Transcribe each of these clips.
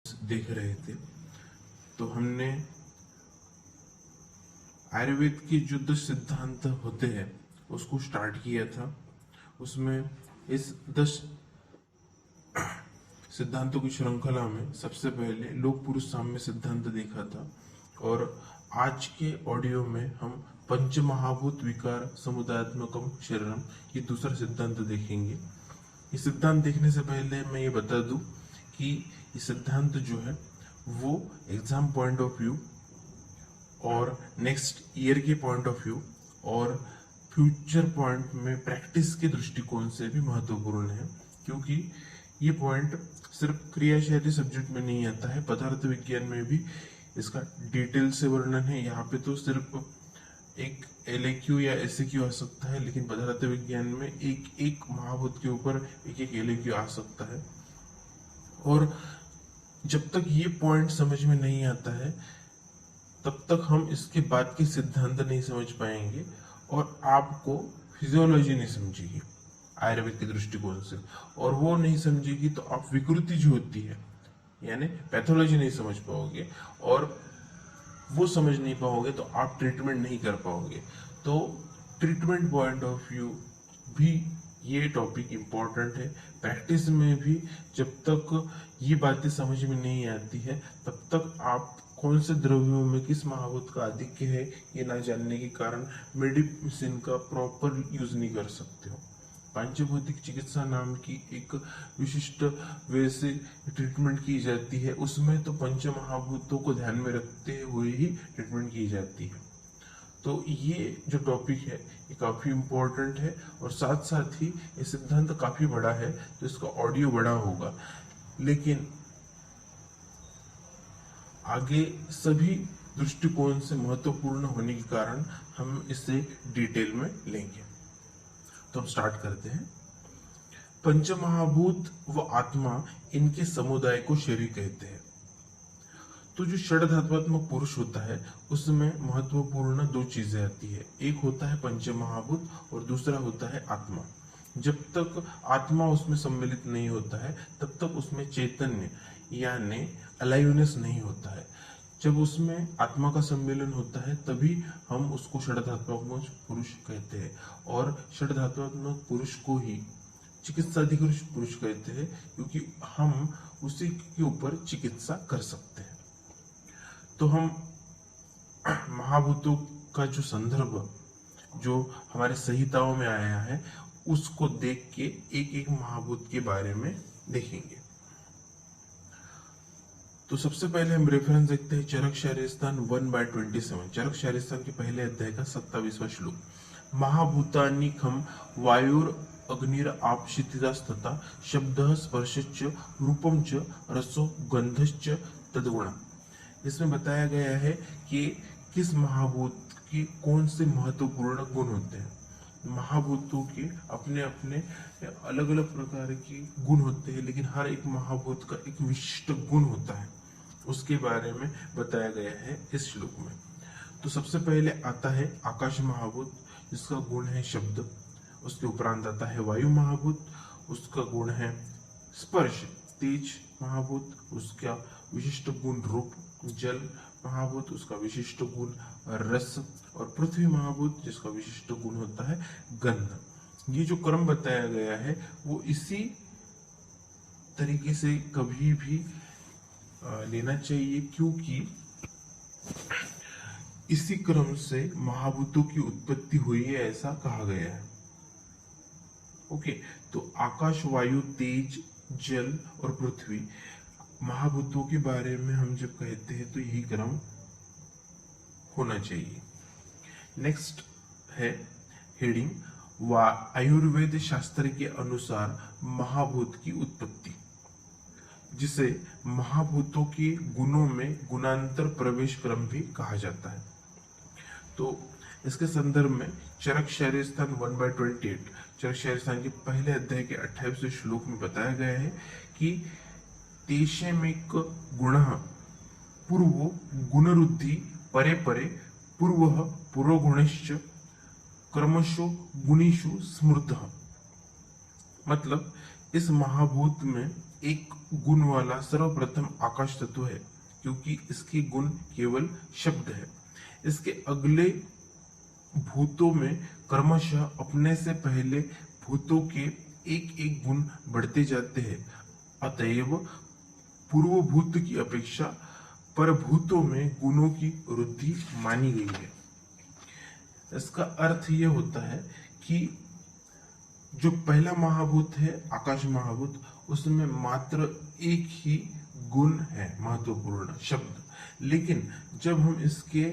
देख रहे थे तो हमने आयुर्वेद के जो 10 सिद्धांत होते हैं उसको स्टार्ट किया था। उसमें इस 10 सिद्धांतों की श्रृंखला में सबसे पहले लोक पुरुष साम्य सिद्धांत देखा था और आज के ऑडियो में हम पंच महाभूत विकार समुदायात्मकम शरीरम ये दूसरा सिद्धांत देखेंगे। ये सिद्धांत देखने से पहले मैं ये बता दूं कि ये सिद्धांत जो है वो एग्जाम पॉइंट ऑफ व्यू और नेक्स्ट ईयर के पॉइंट ऑफ व्यू और फ्यूचर पॉइंट में प्रैक्टिस के दृष्टिकोण से भी महत्वपूर्ण है, क्योंकि ये पॉइंट सिर्फ क्रियाशील सब्जेक्ट में नहीं आता है, पदार्थ विज्ञान में भी इसका डिटेल से वर्णन है। यहाँ पे तो सिर्फ एक LAQ या SAQ आ सकता है, लेकिन पदार्थ विज्ञान में एक एक महाभूत के ऊपर एक एक LAQ आ सकता है। और जब तक ये पॉइंट समझ में नहीं आता है तब तक हम इसके बाद के सिद्धांत नहीं समझ पाएंगे और आपको फिजियोलॉजी नहीं समझेगी आयुर्वेद के दृष्टिकोण से, और वो नहीं समझेगी तो आप विकृति जो होती है यानी पैथोलॉजी नहीं समझ पाओगे, और वो समझ नहीं पाओगे तो आप ट्रीटमेंट नहीं कर पाओगे। तो ट्रीटमेंट पॉइंट ऑफ व्यू भी ये टॉपिक इम्पोर्टेंट है। प्रैक्टिस में भी जब तक ये बातें समझ में नहीं आती है तब तक आप कौन से द्रव्यों में किस महाभूत का आधिक्य है ये ना जानने के कारण मेडिसिन का प्रॉपर यूज नहीं कर सकते हो। पांचभौतिक चिकित्सा नाम की एक विशिष्ट वे से ट्रीटमेंट की जाती है, उसमें तो पंच महाभूतों को ध्यान में रखते हुए ही ट्रीटमेंट की जाती है। तो ये जो टॉपिक है ये काफी इम्पोर्टेंट है और साथ साथ ही ये सिद्धांत काफी बड़ा है तो इसका ऑडियो बड़ा होगा, लेकिन आगे सभी दृष्टिकोण से महत्वपूर्ण होने के कारण हम इसे डिटेल में लेंगे। तो हम स्टार्ट करते हैं। पंचमहाभूत व आत्मा इनके समुदाय को शरीर कहते हैं। तो जो षड्धात्मक पुरुष होता है उसमें महत्वपूर्ण दो चीजें आती है, एक होता है पंचमहाभूत और दूसरा होता है आत्मा। जब तक आत्मा उसमें सम्मिलित नहीं होता है तब तक उसमें चैतन्य यानी अलाइवनेस नहीं होता है। जब उसमें आत्मा का सम्मेलन होता है तभी हम उसको षड्धात्मक पुरुष कहते हैं, और षड्धात्मक पुरुष को ही चिकित्साधिकृत पुरुष कहते हैं, क्योंकि हम उसी के ऊपर चिकित्सा कर सकते हैं। तो हम महाभूतों का जो संदर्भ जो हमारे संहिताओं में आया है उसको देख के एक एक महाभूत के बारे में देखेंगे। तो सबसे पहले हम रेफरेंस देखते हैं चरक शारीरस्थान 1/27, चरक शारीरस्थान के पहले अध्याय का 27वां श्लोक। महाभूतानि खम वायुर अग्निर आप क्षितिजास्तथा शब्दः स्पर्शश्च रूपम च रसो गंधश्च तद्गुणः। इसमें बताया गया है कि किस महाभूत की कौन से महत्वपूर्ण गुण होते हैं। महाभूतों के अपने अपने अलग अलग प्रकार के गुण होते हैं, लेकिन हर एक महाभूत का एक विशिष्ट गुण होता है, उसके बारे में बताया गया है इस श्लोक में। तो सबसे पहले आता है आकाश महाभूत, जिसका गुण है शब्द। उसके उपरांत आता है वायु महाभूत, उसका गुण है स्पर्श। तेज महाभूत, उसका विशिष्ट गुण रूप। जल महाभूत, उसका विशिष्ट गुण रस। और पृथ्वी महाभूत, जिसका विशिष्ट गुण होता है गंध। ये जो क्रम बताया गया है वो इसी तरीके से कभी भी लेना चाहिए, क्योंकि इसी क्रम से महाभूतों की उत्पत्ति हुई है ऐसा कहा गया है। ओके, तो आकाश, वायु, तेज, जल और पृथ्वी महाभूतों के बारे में हम जब कहते हैं तो यही क्रम होना चाहिए। नेक्स्ट है हेडिंग आयुर्वेद शास्त्र के अनुसार महाभूत की उत्पत्ति, जिसे महाभूतों के गुणों में गुणांतर प्रवेश क्रम भी कहा जाता है। तो इसके संदर्भ में चरक शारीरस्थान 1/28, चरक शारीरस्थान के पहले अध्याय के 28वें श्लोक में बताया गया है कि तेषेमेक गुणः पूर्वो गुणरुद्धि परे परे पूर्वः पुरोगुणश्च क्रमशो गुणेषु स्मृतः। मतलब इस महाभूत में एक गुण वाला सर्वप्रथम आकाश तत्व है, क्योंकि इसके गुण केवल शब्द है। इसके अगले भूतों में क्रमशः अपने से पहले भूतों के एक एक गुण बढ़ते जाते हैं। अतएव पूर्व भूत की अपेक्षा परभूतों में गुणों की वृद्धि मानी गई है। इसका अर्थ यह होता है कि जो पहला महाभूत है आकाश महाभूत, उसमें मात्र एक ही गुण है महत्वपूर्ण शब्द, लेकिन जब हम इसके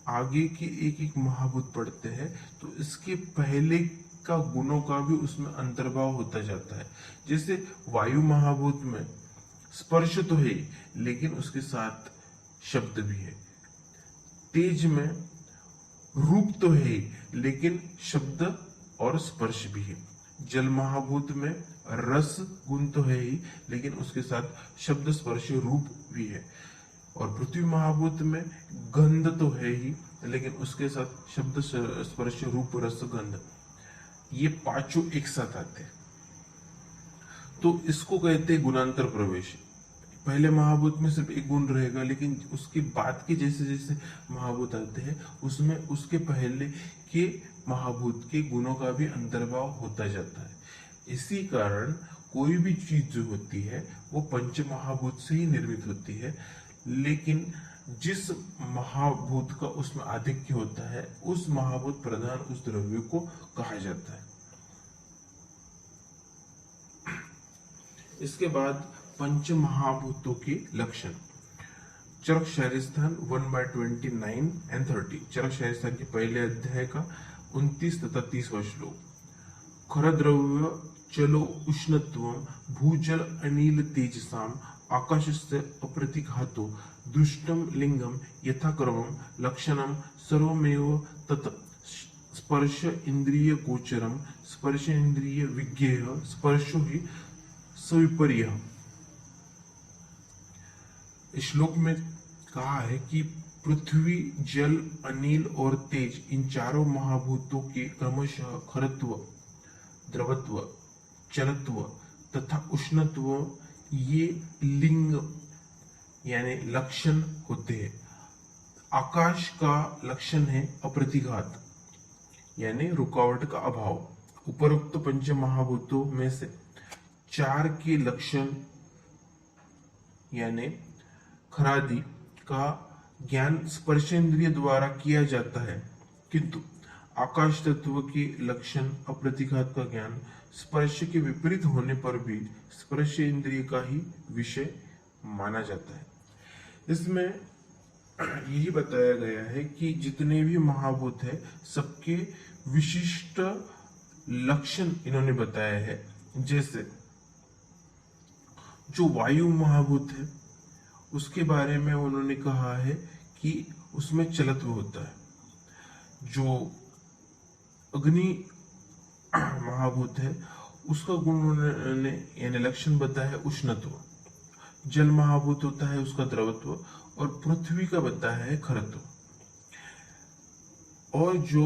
आगे के एक एक महाभूत पढ़ते हैं तो इसके पहले का गुणों का भी उसमें अंतर्भाव होता जाता है। जैसे वायु महाभूत में स्पर्श तो है लेकिन उसके साथ शब्द भी है। तेज में रूप तो है लेकिन शब्द और स्पर्श भी है। जल महाभूत में रस गुण तो है ही लेकिन उसके साथ शब्द स्पर्श रूप भी है। और पृथ्वी महाभूत में गंध तो है ही लेकिन उसके साथ शब्द स्पर्श रूप रस गंध, ये पांचों एक साथ आते हैं, तो इसको कहते हैं गुणांतर प्रवेश। पहले महाभूत में सिर्फ एक गुण रहेगा लेकिन उसके बाद के जैसे जैसे महाभूत आते हैं उसमें उसके पहले के महाभूत के गुणों का भी अंतर्भाव होता जाता है। इसी कारण कोई भी चीज जो होती है वो पंच महाभूत से ही निर्मित होती है, लेकिन जिस महाभूत का उसमें आधिक्य होता है उस महाभूत प्रधान उस द्रव्य को कहा जाता है। इसके बाद पंच महाभूतों के लक्षण। चरक शायरिस्थान 1/29 and 30। चरक शायरिस्थान के पहले अध्याय का 29 तथा 30वां श्लोक। खर द्रव्य चलो उष्णत्व भूजल अनिल तेजसाम आकाशस्य अप्रतिघातो दुष्टम लिंगम यथाक्रमम लक्षणम सर्वमेव तत् स्पर्श इंद्रिय गोचरम स्पर्श इंद्रिय विज्ञेय स्पर्शो ही सविपर्य। इस श्लोक में कहा है कि पृथ्वी जल अनिल और तेज इन चारों महाभूतों के क्रमशः खरत्व द्रवत्व चलत्व तथा उष्णत्व ये लिंग यानी लक्षण होते हैं। आकाश का लक्षण है अप्रतिघात यानी रुकावट का अभाव। उपरोक्त पंच महाभूतों में से चार के लक्षण यानी खरादि का ज्ञान स्पर्शेंद्रिय द्वारा किया जाता है, किंतु आकाश तत्व के लक्षण अप्रतिघात का ज्ञान स्पर्श के विपरीत होने पर भी स्पर्श इंद्रिय का ही विषय माना जाता है। इसमें यही बताया गया है कि जितने भी महाभूत है सबके विशिष्ट लक्षण इन्होंने बताया है। जैसे जो वायु महाभूत है उसके बारे में उन्होंने कहा है कि उसमें चलत्व होता है। जो अग्नि महाभूत है उसका गुण उन्होंने यानी लक्षण बताया है उष्णत्व। जल महाभूत होता है उसका द्रवत्व और पृथ्वी का बताया है खरत्व। और जो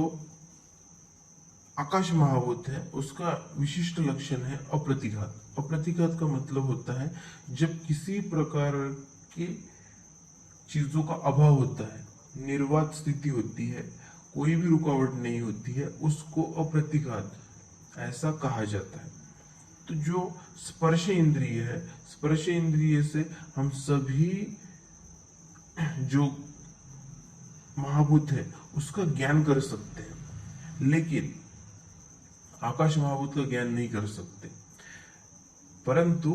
आकाश महाभूत है उसका विशिष्ट लक्षण है अप्रतिघात। अप्रतिघात का मतलब होता है जब किसी प्रकार के चीजों का अभाव होता है, निर्वात स्थिति होती है, कोई भी रुकावट नहीं होती है, उसको अप्रतिघात ऐसा कहा जाता है। तो जो स्पर्श इंद्रिय है, स्पर्श इंद्रिय से हम सभी जो महाभूत है उसका ज्ञान कर सकते हैं, लेकिन आकाश महाभूत का ज्ञान नहीं कर सकते। परंतु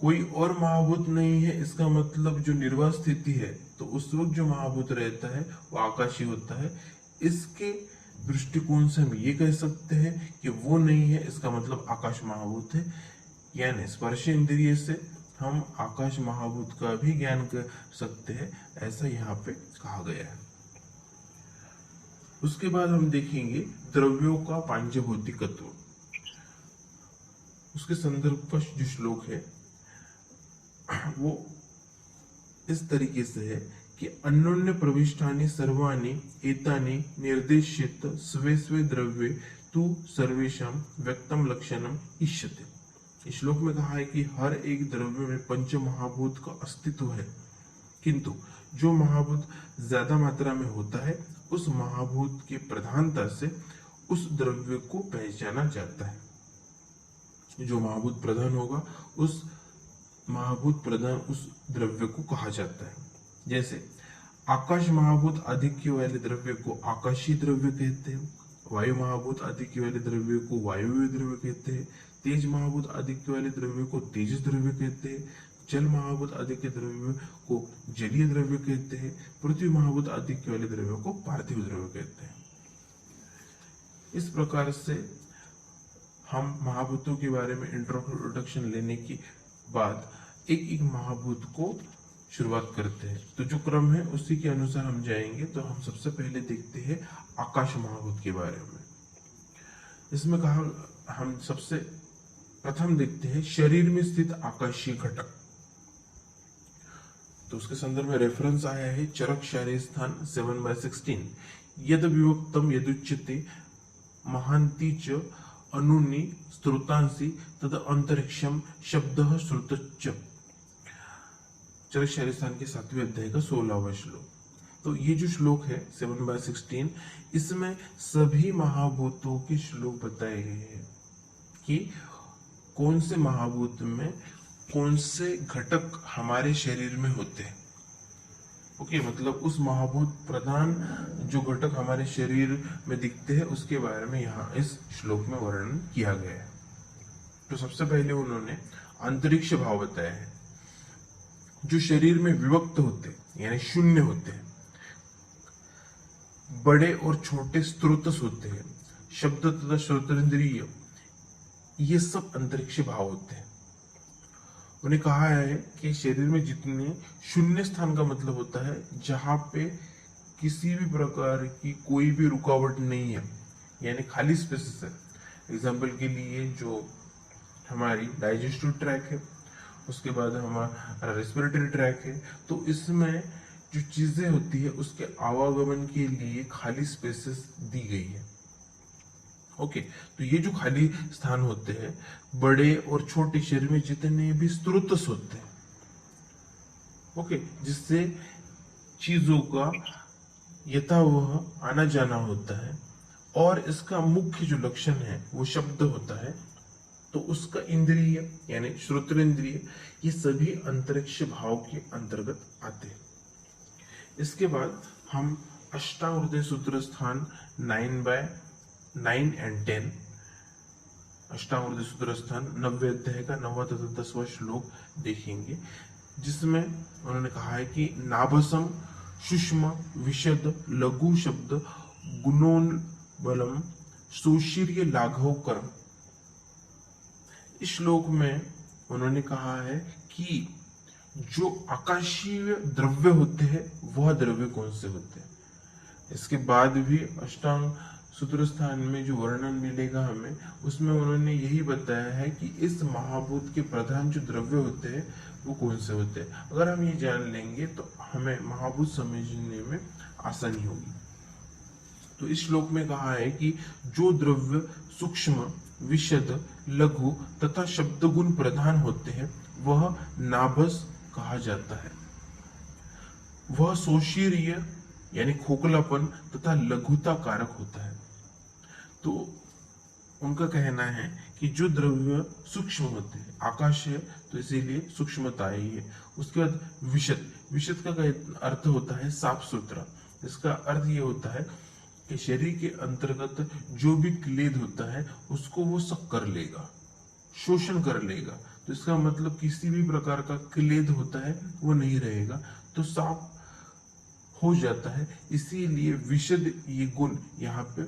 कोई और महाभूत नहीं है, इसका मतलब जो निर्वात स्थिति है तो उस वक्त जो महाभूत रहता है वो आकाशी होता है। इसके दृष्टिकोण से हम ये कह सकते हैं कि वो नहीं है, इसका मतलब आकाश महाभूत है। यानी स्पर्श इंद्रिय से हम आकाश महाभूत का भी ज्ञान कर सकते हैं, ऐसा यहाँ पे कहा गया है। उसके बाद हम देखेंगे द्रव्यों का पांचभौतिकत्व। उसके संदर्भ पर जो श्लोक है वो इस तरीके से है कि अन्योन्य प्रविष्टानि सर्वाणि एतानि निर्देशित स्वे स्वे द्रव्ये तु सर्वेषां व्यक्तम लक्षणम इष्यते। इस श्लोक में कहा है कि हर एक द्रव्य में पंच महाभूत का अस्तित्व है, किंतु जो महाभूत ज्यादा मात्रा में होता है उस महाभूत की प्रधानता से उस द्रव्य को पहचाना जाता है। जो महाभूत प्रधान होगा उस महाभूत प्रधान उस द्रव्य को कहा जाता है। जैसे आकाश महाभूत आधिक्य वाले द्रव्य को आकाशीय द्रव्य कहते हैं, वायु महाभूत आधिक्य वाले द्रव्य को वायुवीय द्रव्य कहते हैं, तेज महाभूत आधिक्य वाले द्रव्य को तेजस द्रव्य कहते हैं, जल महाभूत आधिक्य द्रव्य को जलीय द्रव्य कहते हैं, पृथ्वी महाभूत आधिक्य वाले द्रव्य को पार्थिव द्रव्य कहते हैं। इस प्रकार से हम महाभूतों के बारे में इंट्रोडक्शन लेने के बाद एक एक महाभूत को शुरुआत करते हैं। तो जो क्रम है उसी के अनुसार हम जाएंगे। तो हम सबसे पहले देखते हैं आकाश महाभूत के बारे में। इसमें कहा हम सबसे प्रथम देखते हैं शरीर में स्थित आकाशीय घटक। तो उसके संदर्भ में रेफरेंस आया है चरक शारीर स्थान 7/16 यद विभक्तम यदुच्यते महांति च अनुनि स्त्रोतांसि तद अंतरिक्षम शब्दः श्रुतच्च। चरक शारीर स्थान के 7वें अध्याय का 16वां श्लोक। तो ये जो श्लोक है 7/16 इसमें सभी महाभूतों के श्लोक बताए गए हैं कि कौन से महाभूत में कौन से घटक हमारे शरीर में होते हैं। ओके, मतलब उस महाभूत प्रधान जो घटक हमारे शरीर में दिखते हैं उसके बारे में यहाँ इस श्लोक में वर्णन किया गया है। तो सबसे पहले उन्होंने अंतरिक्ष भाव बताया है जो शरीर में विभक्त होते यानी शून्य होते हैं, बड़े और छोटे स्रोतस होते हैं, शब्द तथा श्रोतेंद्रिय, ये सब अंतरिक्ष भाव होते हैं। उन्हें कहा है कि शरीर में जितने शून्य स्थान का मतलब होता है जहां पे किसी भी प्रकार की कोई भी रुकावट नहीं है, यानी खाली स्पेसेस है। एग्जाम्पल के लिए जो हमारी डाइजेस्टिव ट्रैक है, उसके बाद हमारा रेस्पिरेटरी ट्रैक है, तो इसमें जो चीजें होती है उसके आवागमन के लिए खाली स्पेसेस दी गई है। ओके, तो ये जो खाली स्थान होते हैं बड़े और छोटे शरीर में जितने भी स्रोतस होते हैं, ओके, जिससे चीजों का यथावह आना जाना होता है और इसका मुख्य जो लक्षण है वो शब्द होता है, तो उसका इंद्रिय यानी श्रोतेंद्रिय ये सभी अंतरिक्ष भाव के अंतर्गत आते हैं। इसके बाद हम अष्टांग सूत्र स्थान 9/9 and 10 अष्टांग सूत्र स्थान 90 अध्याय का 9वां तथा 10वां श्लोक देखेंगे, जिसमें उन्होंने कहा है कि नाभसम सुष्म विशद लघु शब्द गुणोन्बलम सुशीर्य लाघव कर्म। इस श्लोक में उन्होंने कहा है कि जो आकाशीय द्रव्य होते हैं वह द्रव्य कौन से होते हैं। इसके बाद भी अष्टांग सूत्र स्थान में जो वर्णन मिलेगा हमें, उसमें उन्होंने यही बताया है कि इस महाभूत के प्रधान जो द्रव्य होते हैं वो कौन से होते हैं। अगर हम ये जान लेंगे तो हमें महाभूत समझने में आसानी होगी। तो इस श्लोक में कहा है कि जो द्रव्य सूक्ष्म विशद लघु तथा शब्द गुण प्रधान होते हैं वह नाभस कहा जाता है। वह सोशीर्य यानी खोखलापन तथा लघुता कारक होता है। तो उनका कहना है कि जो द्रव्य सूक्ष्म होते हैं, आकाश है तो इसीलिए सूक्ष्मता ही है। उसके बाद विशद, विशद का अर्थ होता है साफ सुथरा। इसका अर्थ ये होता है कि शरीर के अंतर्गत जो भी क्लेद होता है उसको वो सक कर लेगा, शोषण कर लेगा। तो इसका मतलब किसी भी प्रकार का क्लेद होता है वो नहीं रहेगा, तो साफ हो जाता है। इसीलिए विशद ये गुण यहाँ पे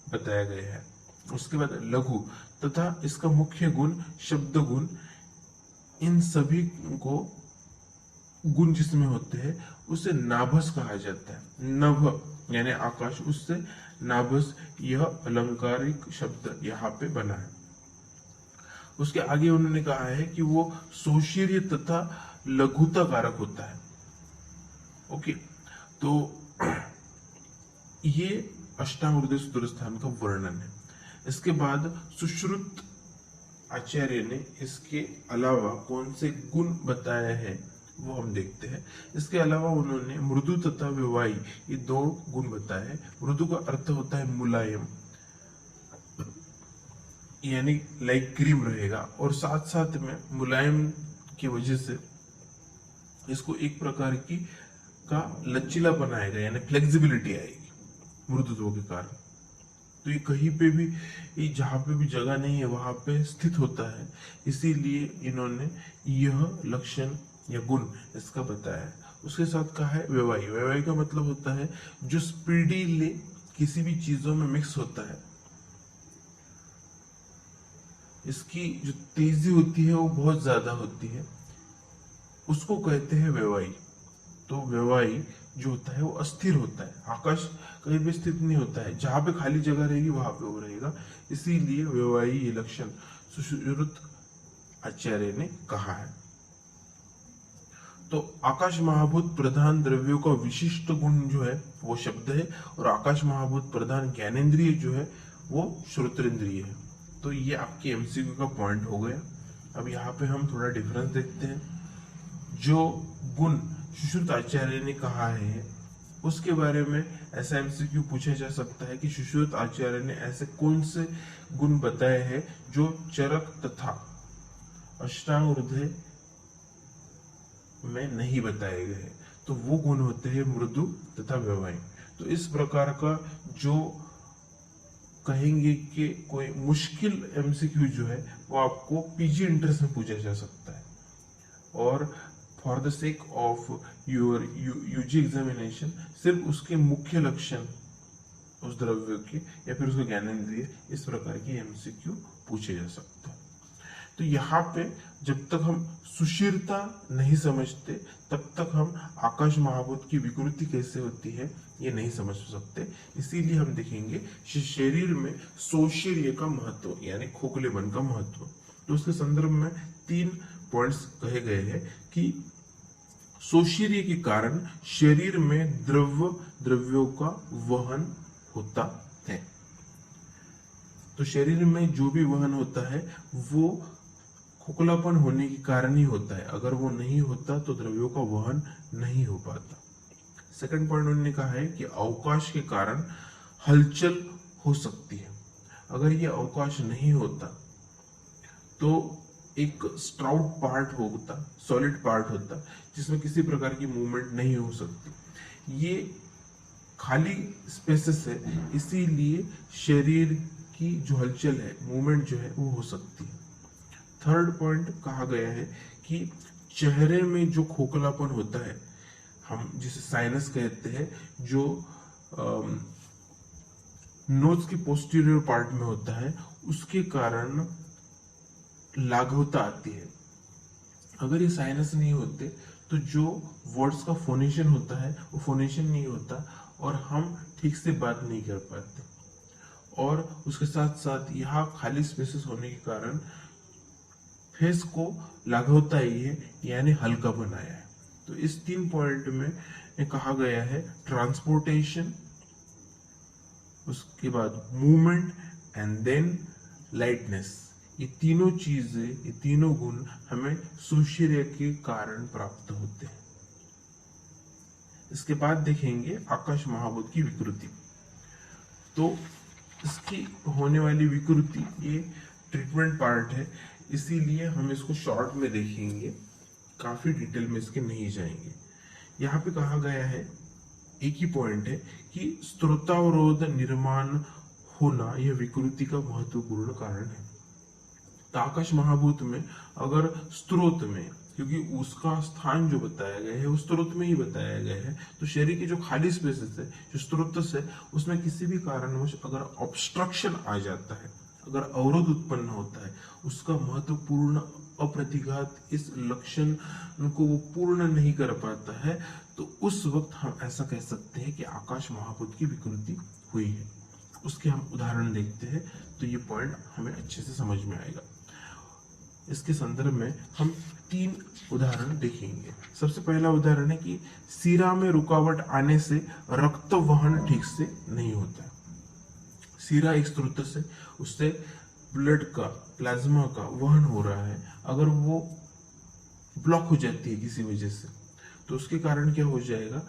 बताया गया है। उसके बाद लघु तथा इसका मुख्य गुण शब्द गुण, इन सभी को गुण जिसमें होते हैं उसे नाभस कहा जाता है। नभ यानी आकाश, उससे नाभस यह अलंकारिक शब्द यहाँ पे बना है। उसके आगे उन्होंने कहा है कि वो सोशीर्य तथा लघुता कारक होता है। ओके, तो ये अष्टांग हृदय सूत्र स्थान का वर्णन है। इसके बाद सुश्रुत आचार्य ने इसके अलावा कौन से गुण बताए हैं वो हम देखते हैं। इसके अलावा उन्होंने मृदु तथा व्यवायी ये दो गुण बताए हैं। मृदु का अर्थ होता है मुलायम, यानी लाइक क्रीम रहेगा, और साथ साथ में मुलायम की वजह से इसको एक प्रकार की का लचीलापन आएगा, यानी फ्लेक्सिबिलिटी आएगी मृदुत्व के कारण। तो ये कहीं पे भी, ये जहाँ पे भी जगह नहीं है वहां पे स्थित होता है, इसीलिए इन्होंने यह लक्षण या गुण इसका बताया है। उसके साथ कहा है व्यवायी। व्यवायी का मतलब होता है जो स्पीडीली किसी भी चीजों में मिक्स होता है, इसकी जो तेजी होती है वो बहुत ज्यादा होती है, उसको कहते हैं व्यवायी। तो व्यवायी जो होता है वो अस्थिर होता है, आकाश कहीं भी स्थित नहीं होता है, जहां पे खाली जगह रहेगी वहां पे वो रहेगा, इसीलिए व्यवायी ये लक्षण सुश्रुत आचार्य ने कहा है। तो आकाश महाभूत प्रधान द्रव्यों का विशिष्ट गुण जो है वो शब्द है, और आकाश महाभूत प्रधान ज्ञानेन्द्रिय जो है वो श्रोतेंद्रिय है। तो ये आपके एमसीक्यू का पॉइंट हो गया। अब यहाँ पे हम थोड़ा डिफरेंस देखते हैं। जो गुण सुश्रुत आचार्य ने कहा है उसके बारे में ऐसा एमसीक्यू पूछा जा सकता है कि सुश्रुत आचार्य ने ऐसे कौन से गुण बताए हैं जो चरक तथा अष्टांग हृदय में नहीं बताए गए। तो वो गुण होते हैं मृदु तथा व्यवायी। तो इस प्रकार का जो कहेंगे कि कोई मुश्किल एमसीक्यू जो है वो आपको पीजी इंट्रेंस में पूछा जा सकता है, और for the sake of your UG examination सिर्फ उसके मुख्य लक्षण उस द्रव्य के या फिर उसके ज्ञानेंद्रिय, इस प्रकार की एमसीक्यू पूछे जा सकते हैं। तो यहाँ पे जब तक हम सुशीरता नहीं समझते तब तक हम आकाश महाभूत की विकृति कैसे होती है ये नहीं समझ सकते। इसीलिए हम देखेंगे शरीर में सौशीर्य का महत्व, यानी खोखलेपन का महत्व। तो उसके संदर्भ में 3 पॉइंट्स कहे गए हैं कि सौशीर्य के कारण शरीर में द्रव्यों का वहन होता है। तो शरीर में जो भी वहन होता है वो खोखलापन होने के कारण ही होता है, अगर वो नहीं होता तो द्रव्यों का वहन नहीं हो पाता। सेकंड पॉइंट उन्होंने कहा है कि अवकाश के कारण हलचल हो सकती है। अगर ये अवकाश नहीं होता तो एक स्ट्राउड पार्ट होता, सॉलिड पार्ट होता, जिसमें किसी प्रकार की मूवमेंट नहीं हो सकती। ये खाली स्पेसेस है, इसीलिए शरीर की जो हलचल है, मूवमेंट जो है वो हो सकती है। थर्ड पॉइंट कहा गया है कि चेहरे में जो खोखलापन होता है, हम जिसे साइनस कहते हैं, जो नोज की पोस्टीरियर पार्ट में होता है, उसके कारण लाघवता आती है। अगर ये साइनस नहीं होते तो जो वर्ड्स का फोनेशन होता है वो फोनेशन नहीं होता और हम ठीक से बात नहीं कर पाते। और उसके साथ साथ यहाँ खाली स्पेसेस होने के कारण फेस को लाघवता ही है, यानी हल्का बनाया है। तो इस 3 पॉइंट में कहा गया है ट्रांसपोर्टेशन, उसके बाद मूवमेंट एंड देन लाइटनेस। ये तीनों चीजें, ये तीनों गुण हमें सौशीर्य के कारण प्राप्त होते हैं। इसके बाद देखेंगे आकाश महाभूत की विकृति। तो इसकी होने वाली विकृति ये ट्रीटमेंट पार्ट है, इसीलिए हम इसको शॉर्ट में देखेंगे, काफी डिटेल में इसके नहीं जाएंगे। यहाँ पे कहा गया है, एक ही पॉइंट है कि स्त्रोतावरोध निर्माण होना यह विकृति का महत्वपूर्ण कारण है। तो आकाश महाभूत में अगर स्त्रोत में, क्योंकि उसका स्थान जो बताया गया है वो स्त्रोत में ही बताया गया है, तो शरीर की जो खाली स्पेसेस है, जो स्त्रोत है, उसमें किसी भी कारणवश अगर ऑब्स्ट्रक्शन आ जाता है, अगर अवरोध उत्पन्न होता है, उसका महत्वपूर्ण अप्रतिघात इस लक्षण को वो पूर्ण नहीं कर पाता है, तो उस वक्त हम ऐसा कह सकते हैं कि आकाश महाभूत की विकृति हुई है। उसके हम उदाहरण देखते हैं तो ये पॉइंट हमें अच्छे से समझ में आएगा। इसके संदर्भ में हम 3 उदाहरण देखेंगे। सबसे पहला उदाहरण है कि सीरा में रुकावट आने से रक्त वहन ठीक से नहीं होता है। सीरा एक स्रोत से, उससे ब्लड का प्लाज्मा का वहन हो रहा है, अगर वो ब्लॉक हो जाती है किसी वजह से, तो उसके कारण क्या हो जाएगा,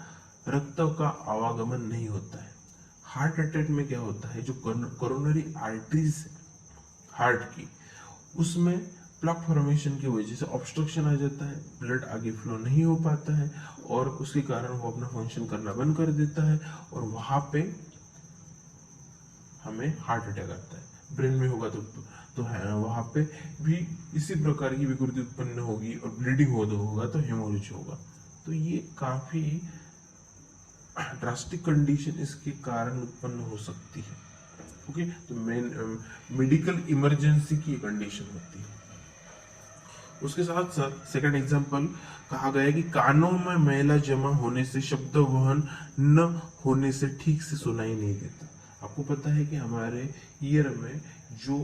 रक्त का आवागमन नहीं होता है। हार्ट अटैक में क्या होता है, जो कोरोनरी आर्टरीज है हार्ट की, उसमें प्लग फॉर्मेशन की वजह से ऑब्स्ट्रक्शन आ जाता है, ब्लड आगे फ्लो नहीं हो पाता है और उसके कारण वो अपना फंक्शन करना बंद कर देता है और वहां पे हमें हार्ट अटैक आता है। ब्रेन में होगा तो है, वहां पे भी इसी प्रकार की विकृति उत्पन्न होगी और ब्लीडिंग होगा तो हेमोरेज होगा। तो ये काफी ड्रास्टिक कंडीशन इसके कारण उत्पन्न हो सकती है। ओके, तो मेडिकल इमरजेंसी की कंडीशन होती है। उसके साथ साथ सेकंड एग्जांपल कहा गया है कि कानों में मैला जमा होने से शब्द वहन न होने से ठीक से सुनाई नहीं देता। आपको पता है कि हमारे ईयर में जो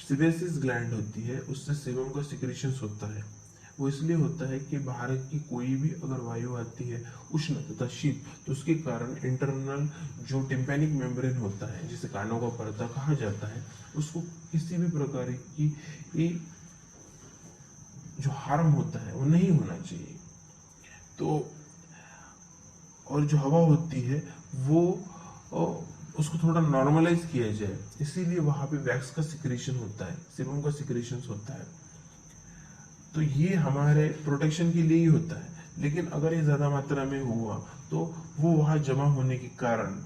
सिवेसिस ग्लैंड होती है उससे सेबम का सिक्रीशंस होता है। वो इसलिए होता है कि बाहर की कोई भी अगर वायु आती है उष्ण तथा शीत, तो उसके कारण इंटरनल जो टिम्पैनिक मेम्ब्रेन होता है जिसे कानों का पर्दा कहा जाता है, उसको किसी भी प्रकार की जो हार्म होता है वो नहीं होना चाहिए। तो और जो हवा होती है वो उसको थोड़ा नॉर्मलाइज किया जाए, इसीलिए वहां पे वैक्स का सिक्रेशन होता है, सेबम का सिक्रेशन होता है। तो ये हमारे प्रोटेक्शन के लिए ही होता है, लेकिन अगर ये ज्यादा मात्रा में हुआ तो वो वहां जमा होने के कारण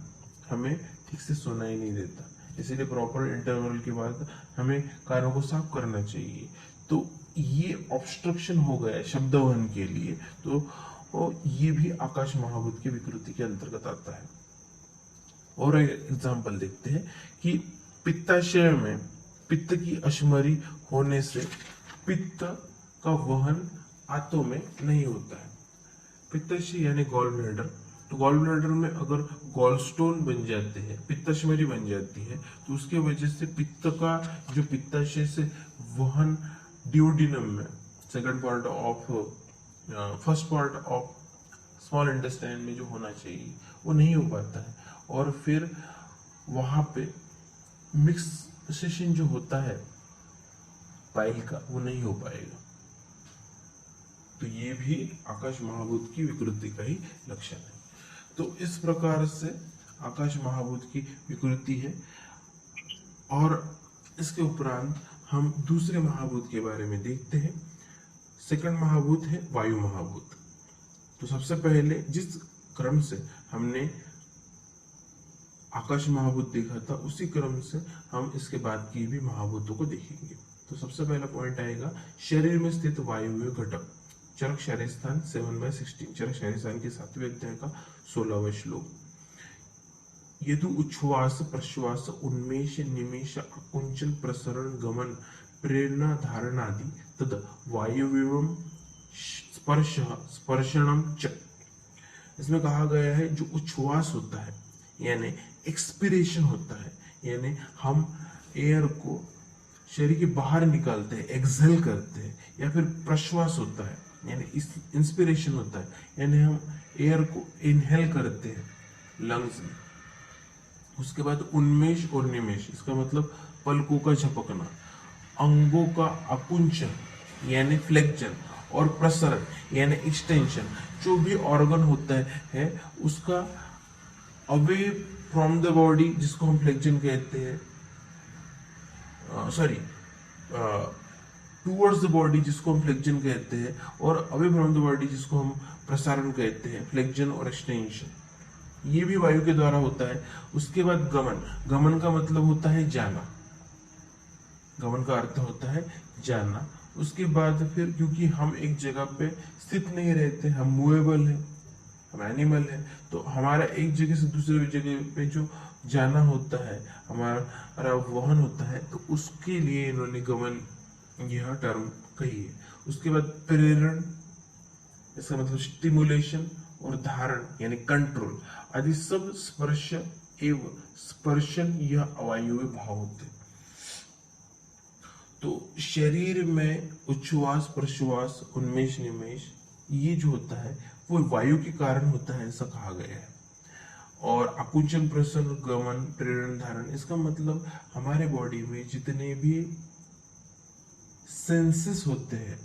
हमें ठीक से सुनाई नहीं देता। इसीलिए प्रॉपर इंटरवल के बाद हमें कानों को साफ करना चाहिए। तो ये ऑब्स्ट्रक्शन हो गया शब्दवहन के लिए, तो ये भी आकाश महाभूत की विकृति के अंतर्गत आता है। और एक एग्जाम्पल देखते हैं कि पित्ताशय में पित्त की अशमरी होने से पित्त का वहन आंतों में नहीं होता है। पित्ताशय यानी गॉल ब्लैडर, तो गॉल ब्लैडर में अगर गॉल स्टोन बन जाते हैं, पित्ताशमरी बन जाती है, तो उसके वजह से पित्त का जो पित्ताशय से वहन डिओडिनम में second part of first part of small intestine में जो होना चाहिए वो नहीं हो पाता है, और फिर वहां पे मिक्सेशन जो होता है पाइल का वो नहीं हो पाएगा। तो ये भी आकाश महाभूत की विकृति का ही लक्षण है। तो इस प्रकार से आकाश महाभूत की विकृति है। और इसके उपरांत हम दूसरे महाभूत के बारे में देखते हैं। सेकंड महाभूत है वायु महाभूत। तो सबसे पहले जिस क्रम से हमने आकाश महाभूत देखा था उसी क्रम से हम इसके बाद की भी महाभूतों को देखेंगे। तो सबसे पहला पॉइंट आएगा शरीर में स्थित वायुव्य घटक, चरक शारीर स्थान 7/16, चरक शारीर स्थान के 7वें अध्याय का 16वां श्लोक। यदु उच्छ्वास प्रश्वास उन्मेष निमेष आकुंचन प्रसरण गमन प्रेरणा धारणादि तद वायुविवम स्पर्श स्पर्शनम च। इसमें कहा गया है जो उच्छ्वास होता है यानी एक्सपिरेशन होता है, यानी हम एयर को शरीर के बाहर निकालते हैं, एक्सहेल करते हैं, या फिर प्रश्वास होता है यानी इंस्पिरेशन होता है यानी हम एयर को इनहेल करते हैं लंग्स में। उसके बाद उन्मेष और निमेष, इसका मतलब पलकों का झपकना, अंगों का आकुंचन यानी फ्लेक्शन, और प्रसरण यानी एक्सटेंशन। जो भी ऑर्गन होता है उसका अवे फ्रॉम द बॉडी जिसको हम फ्लेक्शन कहते हैं, टूवर्ड्स द बॉडी जिसको हम फ्लेक्शन कहते हैं, और अवे फ्रॉम द बॉडी जिसको हम प्रसारण कहते हैं, फ्लेक्शन और एक्सटेंशन। ये भी वायु के द्वारा होता है। उसके बाद गमन, गमन का मतलब होता है जाना, गमन का अर्थ होता है जाना। उसके बाद फिर क्योंकि हम एक जगह पे स्थित नहीं रहते, हम मूवेबल है, हम एनिमल है, तो हमारा एक जगह से दूसरे जगह पे जो जाना होता है, हमारा वहन होता है, तो उसके लिए इन्होंने गमन यह टर्म कही है। उसके बाद प्रेरण, इसका मतलब स्टिमुलेशन, और धारण यानी कंट्रोल आदि सब स्पर्श एवं स्पर्शन यह अवायवीय भाव होते हैं। तो शरीर में उच्छ्वास प्रश्वास उन्मेष निमेष ये जो होता है वो वायु के कारण होता है, ऐसा कहा गया है। और आकुंचन प्रसरण गमन प्रेरण धारण, इसका मतलब हमारे बॉडी में जितने भी सेंसेस होते हैं।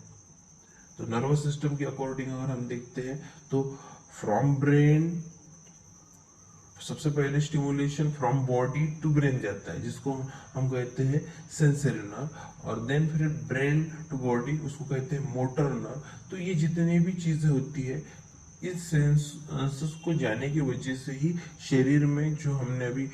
तो नर्वस सिस्टम के अकॉर्डिंग अगर हम देखते हैं तो फ्रॉम ब्रेन सबसे पहले stimulation from body to brain जाता है, जिसको हम कहते हैं सेंसरी नर्व, और देन फिर ब्रेन टू बॉडी, उसको कहते हैं मोटर नर्व। तो ये जितनी भी चीजें होती है, इस सेंसेस को जाने की वजह से ही शरीर में जो हमने अभी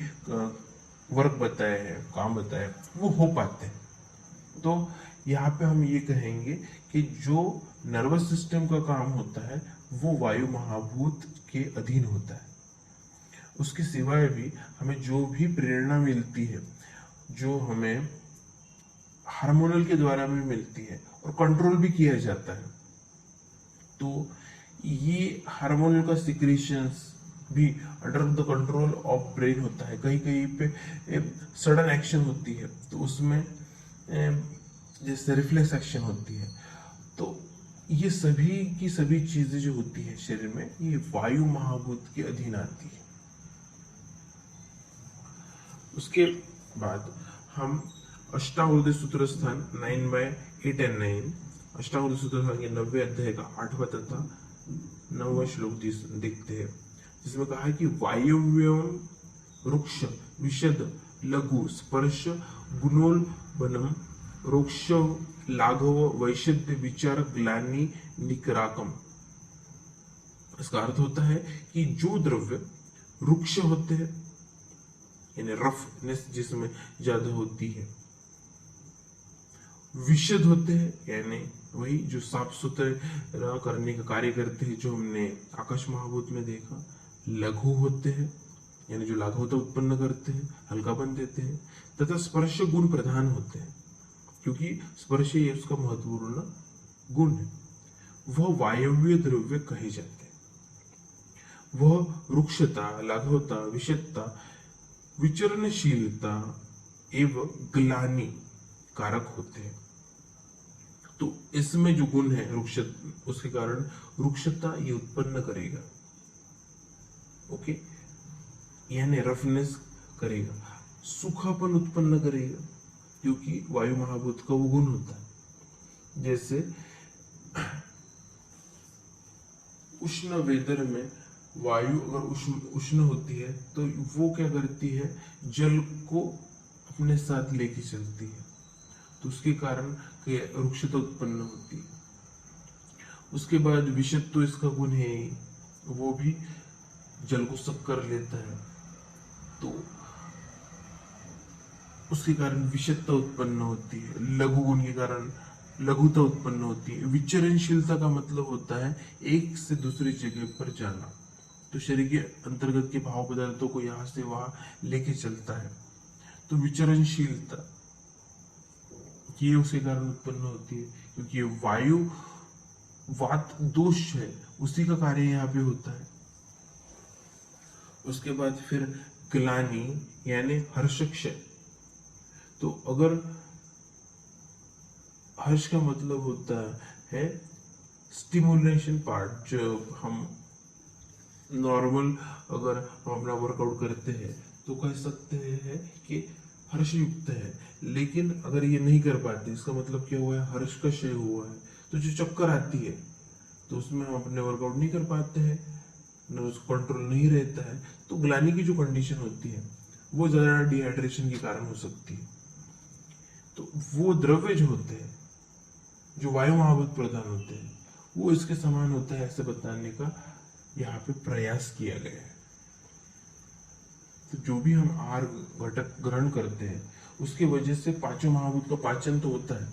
वर्क बताया है, काम बताया, वो हो पाते हैं। तो यहाँ पे हम ये कहेंगे कि जो नर्वस सिस्टम का काम होता है वो वायु महाभूत के अधीन होता है। उसके सिवाय भी हमें जो भी प्रेरणा मिलती है, जो हमें हार्मोनल के द्वारा भी मिलती है और कंट्रोल भी किया जाता है, तो ये हार्मोनल का सिक्रीशंस भी under the control of brain होता है। कहीं कहीं पे सडन एक्शन होती है तो उसमें जैसे रिफ्लेक्स एक्शन होती है। तो ये सभी की सभी चीजें जो होती है शरीर में, ये वायु महाभूत के अधीन आती है। उसके बाद हम अष्टावक्र सूत्र स्थान 9/8 and 9, अष्टावक्र सूत्र स्थान के 90 अध्याय का 8वां तथा 9वां श्लोक देखते हैं, जिसमें कहा है कि वायव्यम रुक्ष विशद लघु स्पर्श गुणोल्बनम रोक्ष लाघव वैशद्य विचार ग्लानि निकराकम। इसका अर्थ होता है कि जो द्रव्य रुक्ष होते हैं, यानी रफनेस जिसमें ज्यादा होती है, विशद होते हैं यानी वही जो साफ सुथरा करने का कार्य करते हैं, जो हमने आकाश महाभूत में देखा, लघु होते हैं यानी जो लाघवता उत्पन्न करते हैं, हल्कापन देते हैं, तथा स्पर्श गुण प्रधान होते हैं, क्योंकि स्पर्श ये उसका महत्वपूर्ण गुण है। वह वायव्य द्रव्य कहे जाते हैं। वह रुक्षता, लाघवता, विषदता, विचरणशीलता एवं ग्लानि कारक होते हैं। तो इसमें जो गुण है रुक्ष, उसके कारण रुक्षता ये उत्पन्न करेगा, ओके, यानी रफनेस करेगा, सूखापन उत्पन्न करेगा, क्योंकि वायु महाभूत का वो गुण होता है। जैसे उष्ण वेदर में वायु अगर उष्ण होती है तो वो क्या करती है, जल को अपने साथ लेके चलती है, तो उसके कारण रुक्षता उत्पन्न होती है। उसके बाद विषद तो इसका गुण है, वो भी जल को सक कर लेता है, तो उसके कारण विषदता उत्पन्न होती है। लघु गुण के कारण लघुता उत्पन्न होती है। विचरणशीलता का मतलब होता है एक से दूसरी जगह पर जाना, तो शरीर के अंतर्गत के भाव पदार्थों को यहाँ से वहां लेके चलता है, तो विचरणशीलता ये उसके कारण उत्पन्न होती है, क्योंकि वायु वात दोष है, उसी का कार्य यहाँ पे होता है। उसके बाद फिर ग्लानि यानी हर्षक्षय। तो अगर हर्ष का मतलब होता है स्टिमुलेशन पार्ट, जो हम नॉर्मल अगर हम अपना वर्कआउट करते हैं तो कह सकते हैं कि हर्ष युक्त है, लेकिन अगर ये नहीं कर पाते, इसका मतलब क्या हुआ है, हर्ष का क्षय हुआ है, तो जो चक्कर आती है तो उसमें हम अपने वर्कआउट नहीं कर पाते हैं, न उसको कंट्रोल नहीं रहता है, तो ग्लानि की जो कंडीशन होती है वो ज्यादा डिहाइड्रेशन के कारण हो सकती है। तो वो द्रव्य जो होते हैं, जो वायु महाभूत प्रधान होते हैं, वो इसके समान होता है, ऐसे बताने का यहाँ पे प्रयास किया गया है। तो जो भी हम आहार घटक ग्रहण करते हैं उसके वजह से पांचों महाभूत का पाचन तो होता है,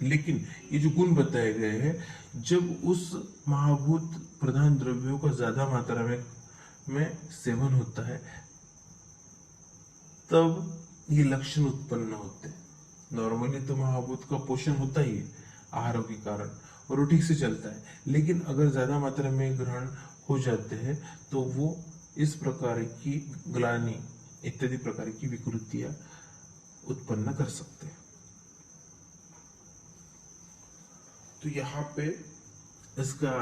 लेकिन ये जो गुण बताए गए हैं, जब उस महाभूत प्रधान द्रव्यों का ज्यादा मात्रा में सेवन होता है तब ये लक्षण उत्पन्न होते हैं। नॉर्मली तो महाभूत का पोषण होता ही है आहारों के कारण और वो ठीक से चलता है, लेकिन अगर ज्यादा मात्रा में ग्रहण हो जाते हैं तो वो इस प्रकार की ग्लानि इत्यादि प्रकार की विकृतियां उत्पन्न कर सकते हैं। तो यहाँ पे इसका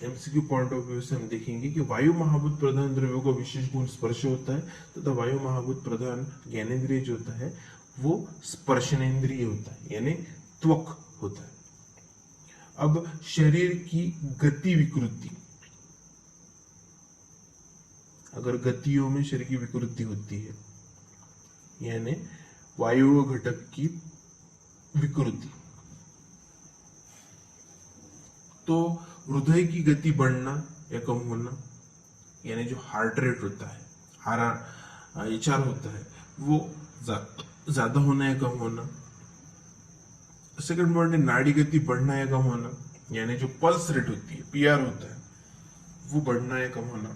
एमसीक्यू पॉइंट ऑफ व्यू से हम देखेंगे कि वायु महाभूत प्रधान द्रव्यों का विशेष गुण स्पर्श होता है, तथा वायु महाभूत प्रधान ज्ञानेंद्रिय जो होता है वो स्पर्शनेन्द्रिय होता है, यानी त्वक होता है। अब शरीर की गति विकृति, अगर गतियों में शरीर की विकृति होती है, यानी वायु घटक की विकृति, तो हृदय की गति बढ़ना या कम होना, यानी जो हार्ट रेट होता है, HR होता है, वो ज्यादा होना या कम होना। सेकंड पॉइंट है नाड़ी गति बढ़ना या कम होना, यानी जो पल्स रेट होती है, PR होता है, वो बढ़ना या कम होना।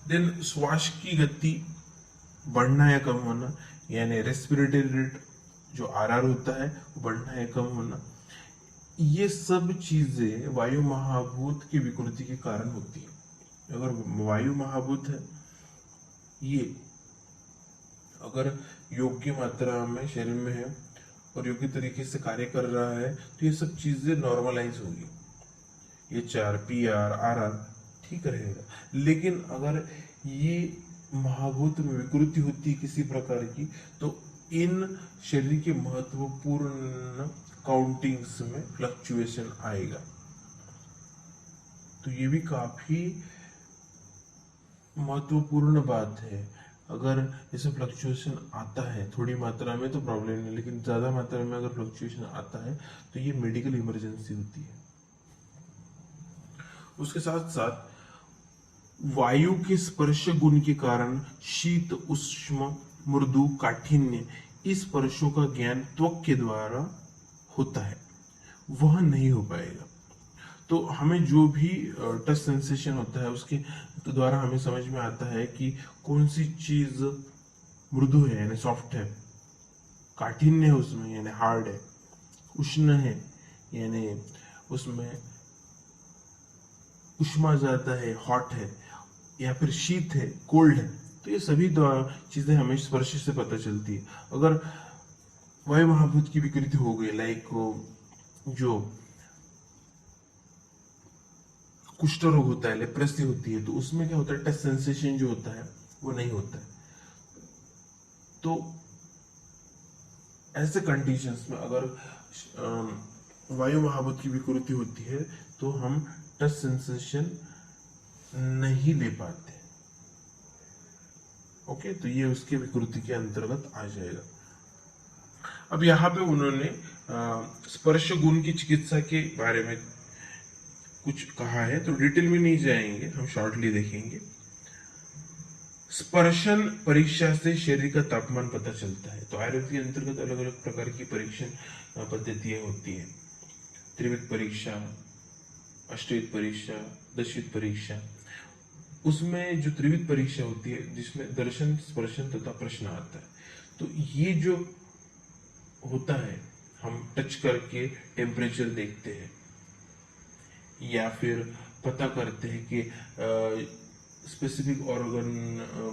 देन श्वास की गति बढ़ना या कम होना, यानी रेस्पिरेटरी रेट जो RR होता है वो बढ़ना या कम होना। ये सब चीजें वायु महाभूत की विकृति के कारण होती है। अगर वायु महाभूत है, ये अगर योग्य मात्रा में शरीर में है और योग्य तरीके से कार्य कर रहा है, तो ये सब चीजें नॉर्मलाइज होगी, HR, PR, RR ठीक रहेगा। लेकिन अगर ये महाभूत में विकृति होती है किसी प्रकार की, तो इन शरीर के महत्वपूर्ण काउंटिंग्स में फ्लक्चुएशन आएगा। तो ये भी काफी महत्वपूर्ण बात है। अगर ऐसे फ्लक्चुएशन आता है थोड़ी मात्रा में तो प्रॉब्लम नहीं, लेकिन ज्यादा मात्रा में अगर फ्लक्चुएशन आता है तो ये मेडिकल इमरजेंसी होती है। उसके साथ साथ वायु के स्पर्श गुण के कारण शीत, उष्ण, मृदु, काठिन्य, इस स्पर्शों का ज्ञान त्वक के द्वारा होता है, वह नहीं हो पाएगा। तो हमें जो भी टच सेंसेशन होता है उसके तो द्वारा हमें समझ में आता है कि कौन सी चीज मृदु है यानी सॉफ्ट है, काठिन्य है उसमें यानी हार्ड है, उष्ण है यानी उसमें उष्मा ज्यादा है, हॉट है, या फिर शीत है, कोल्ड है। तो ये सभी चीजें हमें स्पर्श से पता चलती है। अगर वायु महाभूत की विकृति हो गई, लाइक जो कुष्ठ रोग होता है, लेप्रेसी होती है, तो उसमें क्या होता है, टच सेंसेशन जो होता है वो नहीं होता है। तो ऐसे कंडीशंस में अगर वायु महाभूत की विकृति होती है तो हम टच सेंसेशन नहीं ले पाते। ओके, तो ये उसके विकृति के अंतर्गत आ जाएगा। अब यहाँ पे उन्होंने स्पर्श गुण की चिकित्सा के बारे में कुछ कहा है, तो डिटेल में नहीं जाएंगे, हम शॉर्टली देखेंगे। स्पर्शन परीक्षा से शरीर का तापमान पता चलता है। तो आयुर्वेद के अंतर्गत अलग अलग प्रकार की परीक्षण पद्धतियां होती है। त्रिविध परीक्षा, अष्टविध परीक्षा, दशविध परीक्षा। उसमें जो त्रिविध परीक्षा होती है जिसमें दर्शन, स्पर्शन तथा प्रश्न आता है, तो ये जो होता है हम टच करके टेम्परेचर देखते हैं या फिर पता करते हैं कि स्पेसिफिक ऑर्गन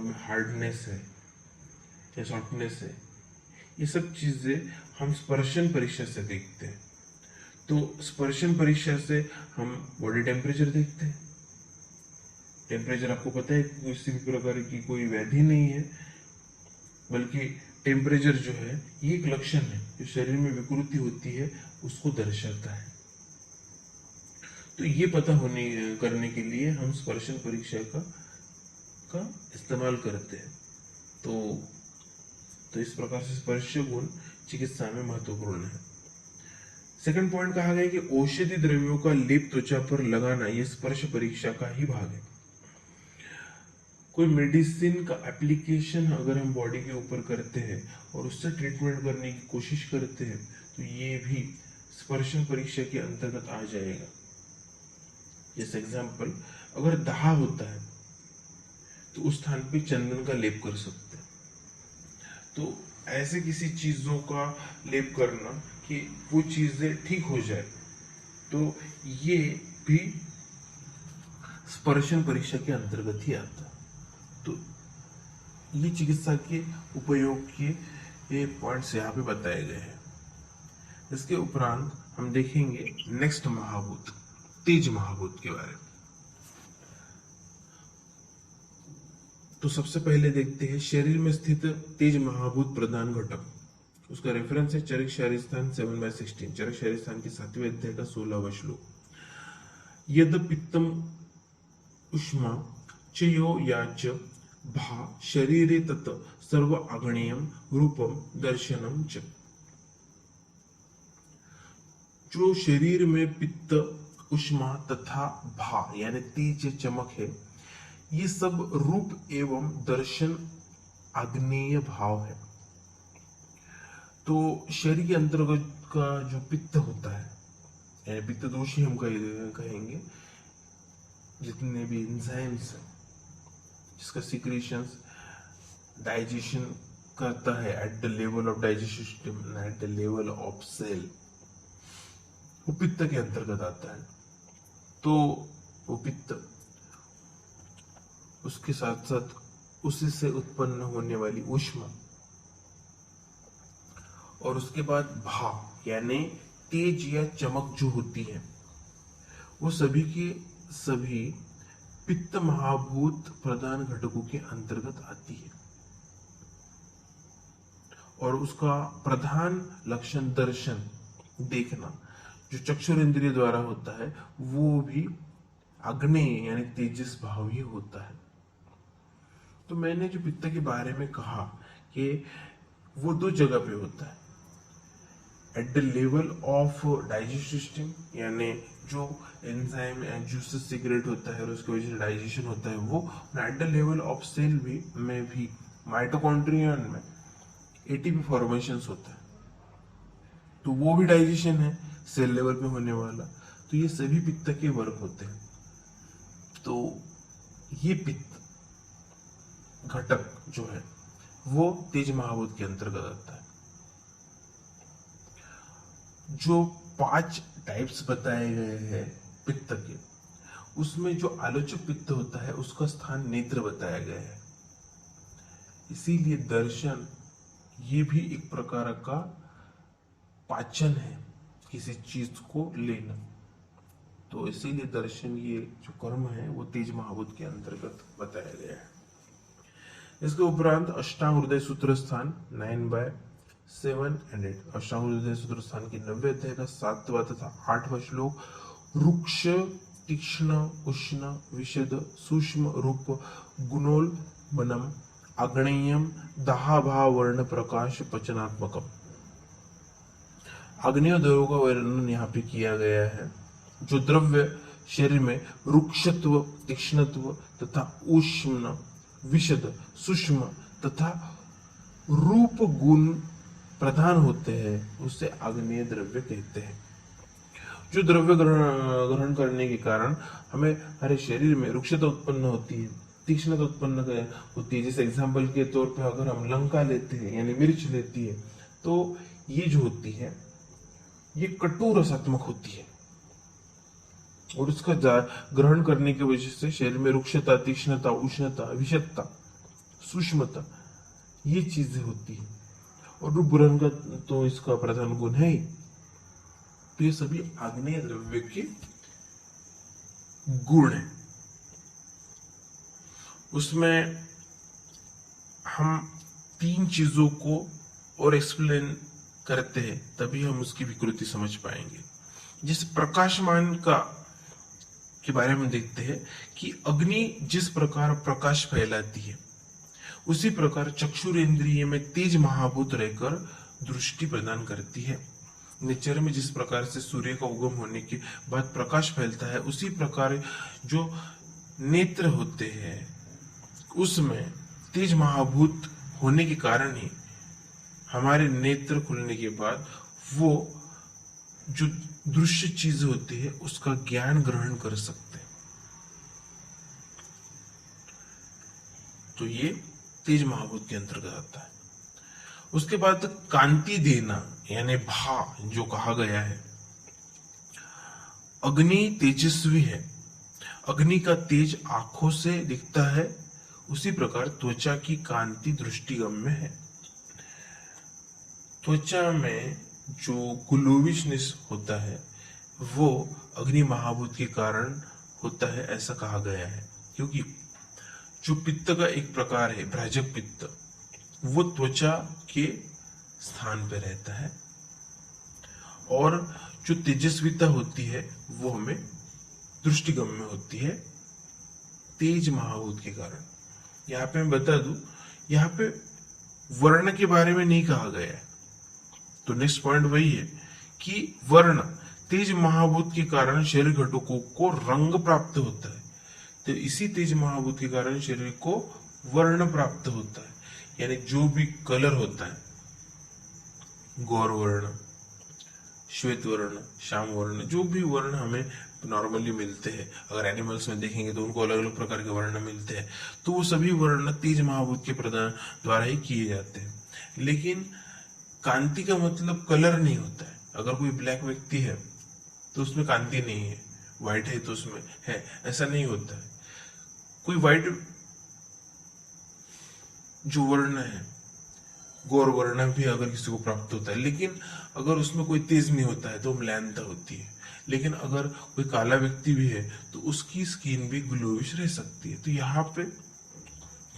में हार्डनेस है या सॉफ्टनेस है। ये सब चीजें हम स्पर्शन परीक्षा से देखते हैं। तो स्पर्शन परीक्षा से हम बॉडी टेम्परेचर देखते हैं। टेम्परेचर आपको पता है किसी भी प्रकार की कोई व्याधि नहीं है, बल्कि टेम्परेचर जो है ये एक लक्षण है जो शरीर में विकृति होती है उसको दर्शाता है। तो ये पता करने के लिए हम स्पर्शन परीक्षा का इस्तेमाल करते हैं। तो इस प्रकार से स्पर्श गुण चिकित्सा में महत्वपूर्ण है। सेकंड पॉइंट कहा गया कि औषधि द्रव्यों का लेप त्वचा पर लगाना यह स्पर्श परीक्षा का ही भाग है। कोई मेडिसिन का एप्लीकेशन अगर हम बॉडी के ऊपर करते हैं और उससे ट्रीटमेंट करने की कोशिश करते हैं तो ये भी स्पर्शन परीक्षा के अंतर्गत आ जाएगा। जैसे एग्जाम्पल, अगर दाह होता है तो उस स्थान पे चंदन का लेप कर सकते हैं। तो ऐसे किसी चीजों का लेप करना कि वो चीजें ठीक हो जाए, तो ये भी स्पर्शन परीक्षा के अंतर्गत ही आता है। तो ये चिकित्सा के उपयोग के ये पॉइंट्स यहाँ पे बताए गए हैं। इसके उपरांत हम देखेंगे नेक्स्ट महाभूत, तेज महाभूत के बारे में। तो सबसे पहले देखते हैं शरीर में स्थित तेज महाभूत प्रधान घटक। उसका रेफरेंस है चरक शारीस्थान 7/16, चरक शारीस्थान के 7वें अध्याय का 16वां श्लोक। यद पित्तम उष्मा चयो याच भा शरीरे तत् सर्व आग्नेयम रूपम दर्शनम च। जो शरीर में पित्त, उष्मा तथा भा यानी तेज चमक है, ये सब रूप एवं दर्शन आग्नेय भाव है। तो शरीर के अंतर्गत का जो पित्त होता है, यानी पित्त दोष ही हम कहेंगे, जितने भी एंजाइम्स है जिसका सिक्रेशंस डाइजेशन करता है at the level of digestive system, at the level of cell, वो पित्त के अंतर्गत आता है। तो वो पित्त, उसके साथ साथ उसी से उत्पन्न होने वाली उष्मा, और उसके बाद भा यानी तेज या चमक जो होती है, वो सभी के सभी पित्त महाभूत प्रधान घटकों के अंतर्गत आती है। और उसका प्रधान लक्षण दर्शन, देखना, जो चक्षुर इंद्रिय द्वारा होता है, वो भी आग्नेय यानी तेजस भाव ही होता है। तो मैंने जो पित्त के बारे में कहा कि वो दो जगह पे होता है, at the level of digestive system, यानी जो एंजाइम एंड जूसेस सीक्रेट होता है और उसकी वजह से डाइजेशन होता है वो, at the level of cell भी में भी माइटोकॉन्ड्रियन में एटीपी फॉर्मेशंस होता है, तो वो भी डाइजेशन है सेल लेवल पे होने वाला। तो ये सभी पित्त के वर्ग होते हैं। तो ये पित्त घटक जो है वो तेज महाभूत के अंतर्गत आता है। जो 5 टाइप्स बताए गए हैं पित्त के, उसमें जो आलोचक पित्त होता है उसका स्थान नेत्र बताया गया है। इसीलिए दर्शन ये भी एक प्रकार का पाचन है, किसी चीज को लेना। तो इसीलिए दर्शन ये जो कर्म है वो तेज महाभूत के अंतर्गत बताया गया है। इसके उपरांत अष्टांग हृदय सूत्र स्थान 9/7 and 8, अष्टांग हृदय सूत्र स्थान के 90 अध्याय का 7वां तथा 8वां श्लोक। रुक्ष तीक्ष्ण उष्ण विशद सूक्ष्म रूप गुणोल्बणम आग्नेयम दाहाभाव वर्ण प्रकाश पचनात्मकम। आग्नेय द्रव्यों का वर्णन यहाँ पे किया गया है। जो द्रव्य शरीर में रुक्षत्व, तीक्ष्णत्व तथा उष्ण, विशद, सूक्ष्म तथा रूप गुण प्रधान होते हैं, उसे आग्नेय द्रव्य कहते हैं। जो द्रव्य ग्रहण करने के कारण हमें हमारे शरीर में रुक्षता उत्पन्न होती है, तीक्ष्णता उत्पन्न होती है। जैसे एग्जाम्पल के तौर पे अगर हम लंका लेते हैं यानी मिर्च लेती है, तो ये जो होती है ये कटु रसात्मक होती है, और उसका ग्रहण करने की वजह से शरीर में रुक्षता, तीक्ष्णता, उष्णता, विषदता, सूक्ष्मता, ये चीजें होती है। और रूप ग्रहण का तो इसका प्रधान गुण है ही। तो ये सभी आग्नेय द्रव्य के गुण है। उसमें हम 3 चीजों को और एक्सप्लेन करते हैं, तभी हम उसकी विकृति समझ पाएंगे। जिस प्रकाशमान का के बारे में देखते हैं कि अग्नि जिस प्रकार प्रकाश फैलाती है, उसी प्रकार चक्षुर इंद्रिय में तेज महाभूत रहकर दृष्टि प्रदान करती है। नेचर में जिस प्रकार से सूर्य का उगम होने के बाद प्रकाश फैलता है, उसी प्रकार जो नेत्र होते हैं उसमें तेज महाभूत होने के कारण ही हमारे नेत्र खुलने के बाद वो जो दृश्य चीज होती है उसका ज्ञान ग्रहण कर सकते हैं। तो ये तेज महाभूत के अंतर्गत आता है। उसके बाद कांति देना यानी भा जो कहा गया है, अग्नि तेजस्वी है। अग्नि का तेज आंखों से दिखता है, उसी प्रकार त्वचा की कांति दृष्टिगम्य है। त्वचा में जो ग्लोविशनेस होता है वो अग्नि महाभूत के कारण होता है, ऐसा कहा गया है। क्योंकि जो पित्त का एक प्रकार है भ्राजक पित्त, वो त्वचा के स्थान पे रहता है, और जो तेजस्विता होती है वो हमें दृष्टिगम्य होती है तेज महाभूत के कारण। यहाँ पे मैं बता दूं, यहाँ पे वर्ण के बारे में नहीं कहा गया है, तो नेक्स्ट पॉइंट वही है कि वर्ण तेज महाभूत के कारण शरीर घटकों को रंग प्राप्त होता है, तो इसी तेज महाभूत के कारण शरीर को वर्ण प्राप्त होता है। यानी जो भी कलर होता है, गौर वर्ण, श्वेत वर्ण, श्याम वर्ण, जो भी वर्ण हमें नॉर्मली मिलते हैं, अगर एनिमल्स में देखेंगे तो उनको अलग अलग प्रकार के वर्ण मिलते हैं, तो वो सभी वर्ण तेज महाभूत के प्रदान द्वारा ही किए जाते हैं। लेकिन कांति का मतलब कलर नहीं होता है। अगर कोई ब्लैक व्यक्ति है तो उसमें कांति नहीं है, व्हाइट है तो उसमें है, ऐसा नहीं होता है। कोई व्हाइट जो वर्ण है, गौर वर्ण भी अगर किसी को प्राप्त होता है, लेकिन अगर उसमें कोई तेज नहीं होता है तो म्लानता होती है। लेकिन अगर कोई काला व्यक्ति भी है तो उसकी स्किन भी ग्लोइश रह सकती है। तो यहाँ पे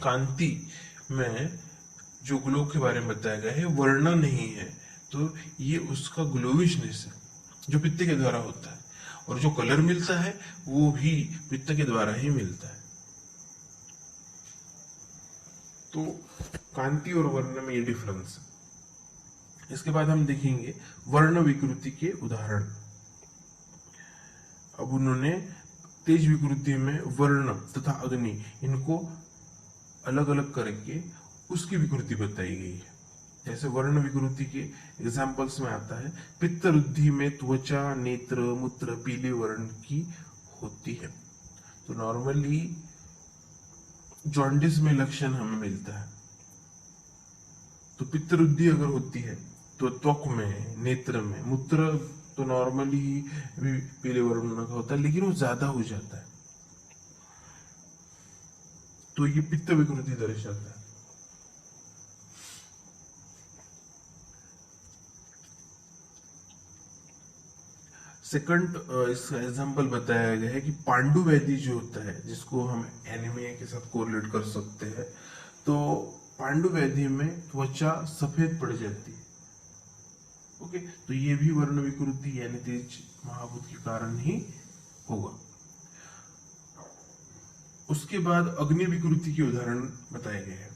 कांति में जो ग्लो के बारे में बताया गया है वर्ण नहीं है, तो ये उसका ग्लोइशनेस है जो पित्त के द्वारा होता है, और जो कलर मिलता है वो भी पित्त के द्वारा ही मिलता है। तो कांति और वर्ण में ये डिफरेंस है। इसके बाद हम देखेंगे वर्ण विकृति के उदाहरण। अब उन्होंने तेज विकृति में वर्ण तथा अग्नि, इनको अलग अलग करके उसकी विकृति बताई गई है। जैसे वर्ण विकृति के एग्जाम्पल्स में आता है, पित्त रुद्धि में त्वचा, नेत्र, मूत्र पीले वर्ण की होती है। तो नॉर्मली जॉन्डिस में लक्षण हमें मिलता है, तो पित्त रुद्धि अगर होती है तो त्वक में, नेत्र में, मूत्र तो नॉर्मली भी पीले वर्ण का होता है, लेकिन वो ज्यादा हो जाता है, तो ये पित्त विकृति दर्शाता है। सेकंड इसका एग्जांपल बताया गया है कि पांडु व्याधि जो होता है, जिसको हम एनीमिया के साथ कोरिलेट कर सकते हैं, तो पांडु व्याधि में त्वचा सफेद पड़ जाती है। ओके, तो ये भी वर्ण विकृति यानी तेज महाभूत के कारण ही होगा। उसके बाद अग्नि विकृति के उदाहरण बताए गए हैं।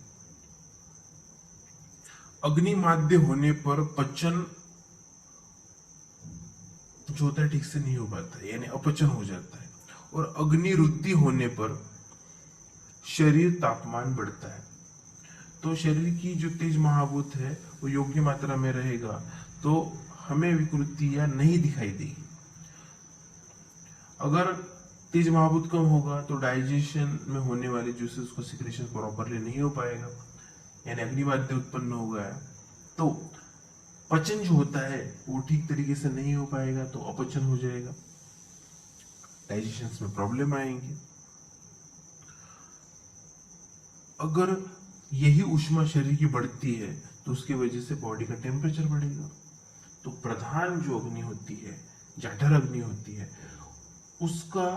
अग्नि माध्य होने पर पचन जो होता है ठीक से नहीं हो पाता है, यानी अपचन हो जाता है, और अग्नि रुद्धि होने पर शरीर तापमान बढ़ता है। तो शरीर की जो तेज महाभूत है वो योग्य मात्रा में रहेगा तो हमें विकृतियां नहीं दिखाई देगी। अगर तेज महाभूत कम होगा तो डाइजेशन में होने वाले जूसेस को सिक्रेशन प्रॉपरली नहीं हो पाएगा, यानी अग्निवाद्य उत्पन्न हो गया, तो पचन जो होता है वो ठीक तरीके से नहीं हो पाएगा, तो अपचन हो जाएगा, डाइजेशन में प्रॉब्लम आएंगे। अगर यही ऊष्मा शरीर की बढ़ती है तो उसकी वजह से बॉडी का टेम्परेचर बढ़ेगा। तो प्रधान जो अग्नि होती है, जठर अग्नि होती है, उसका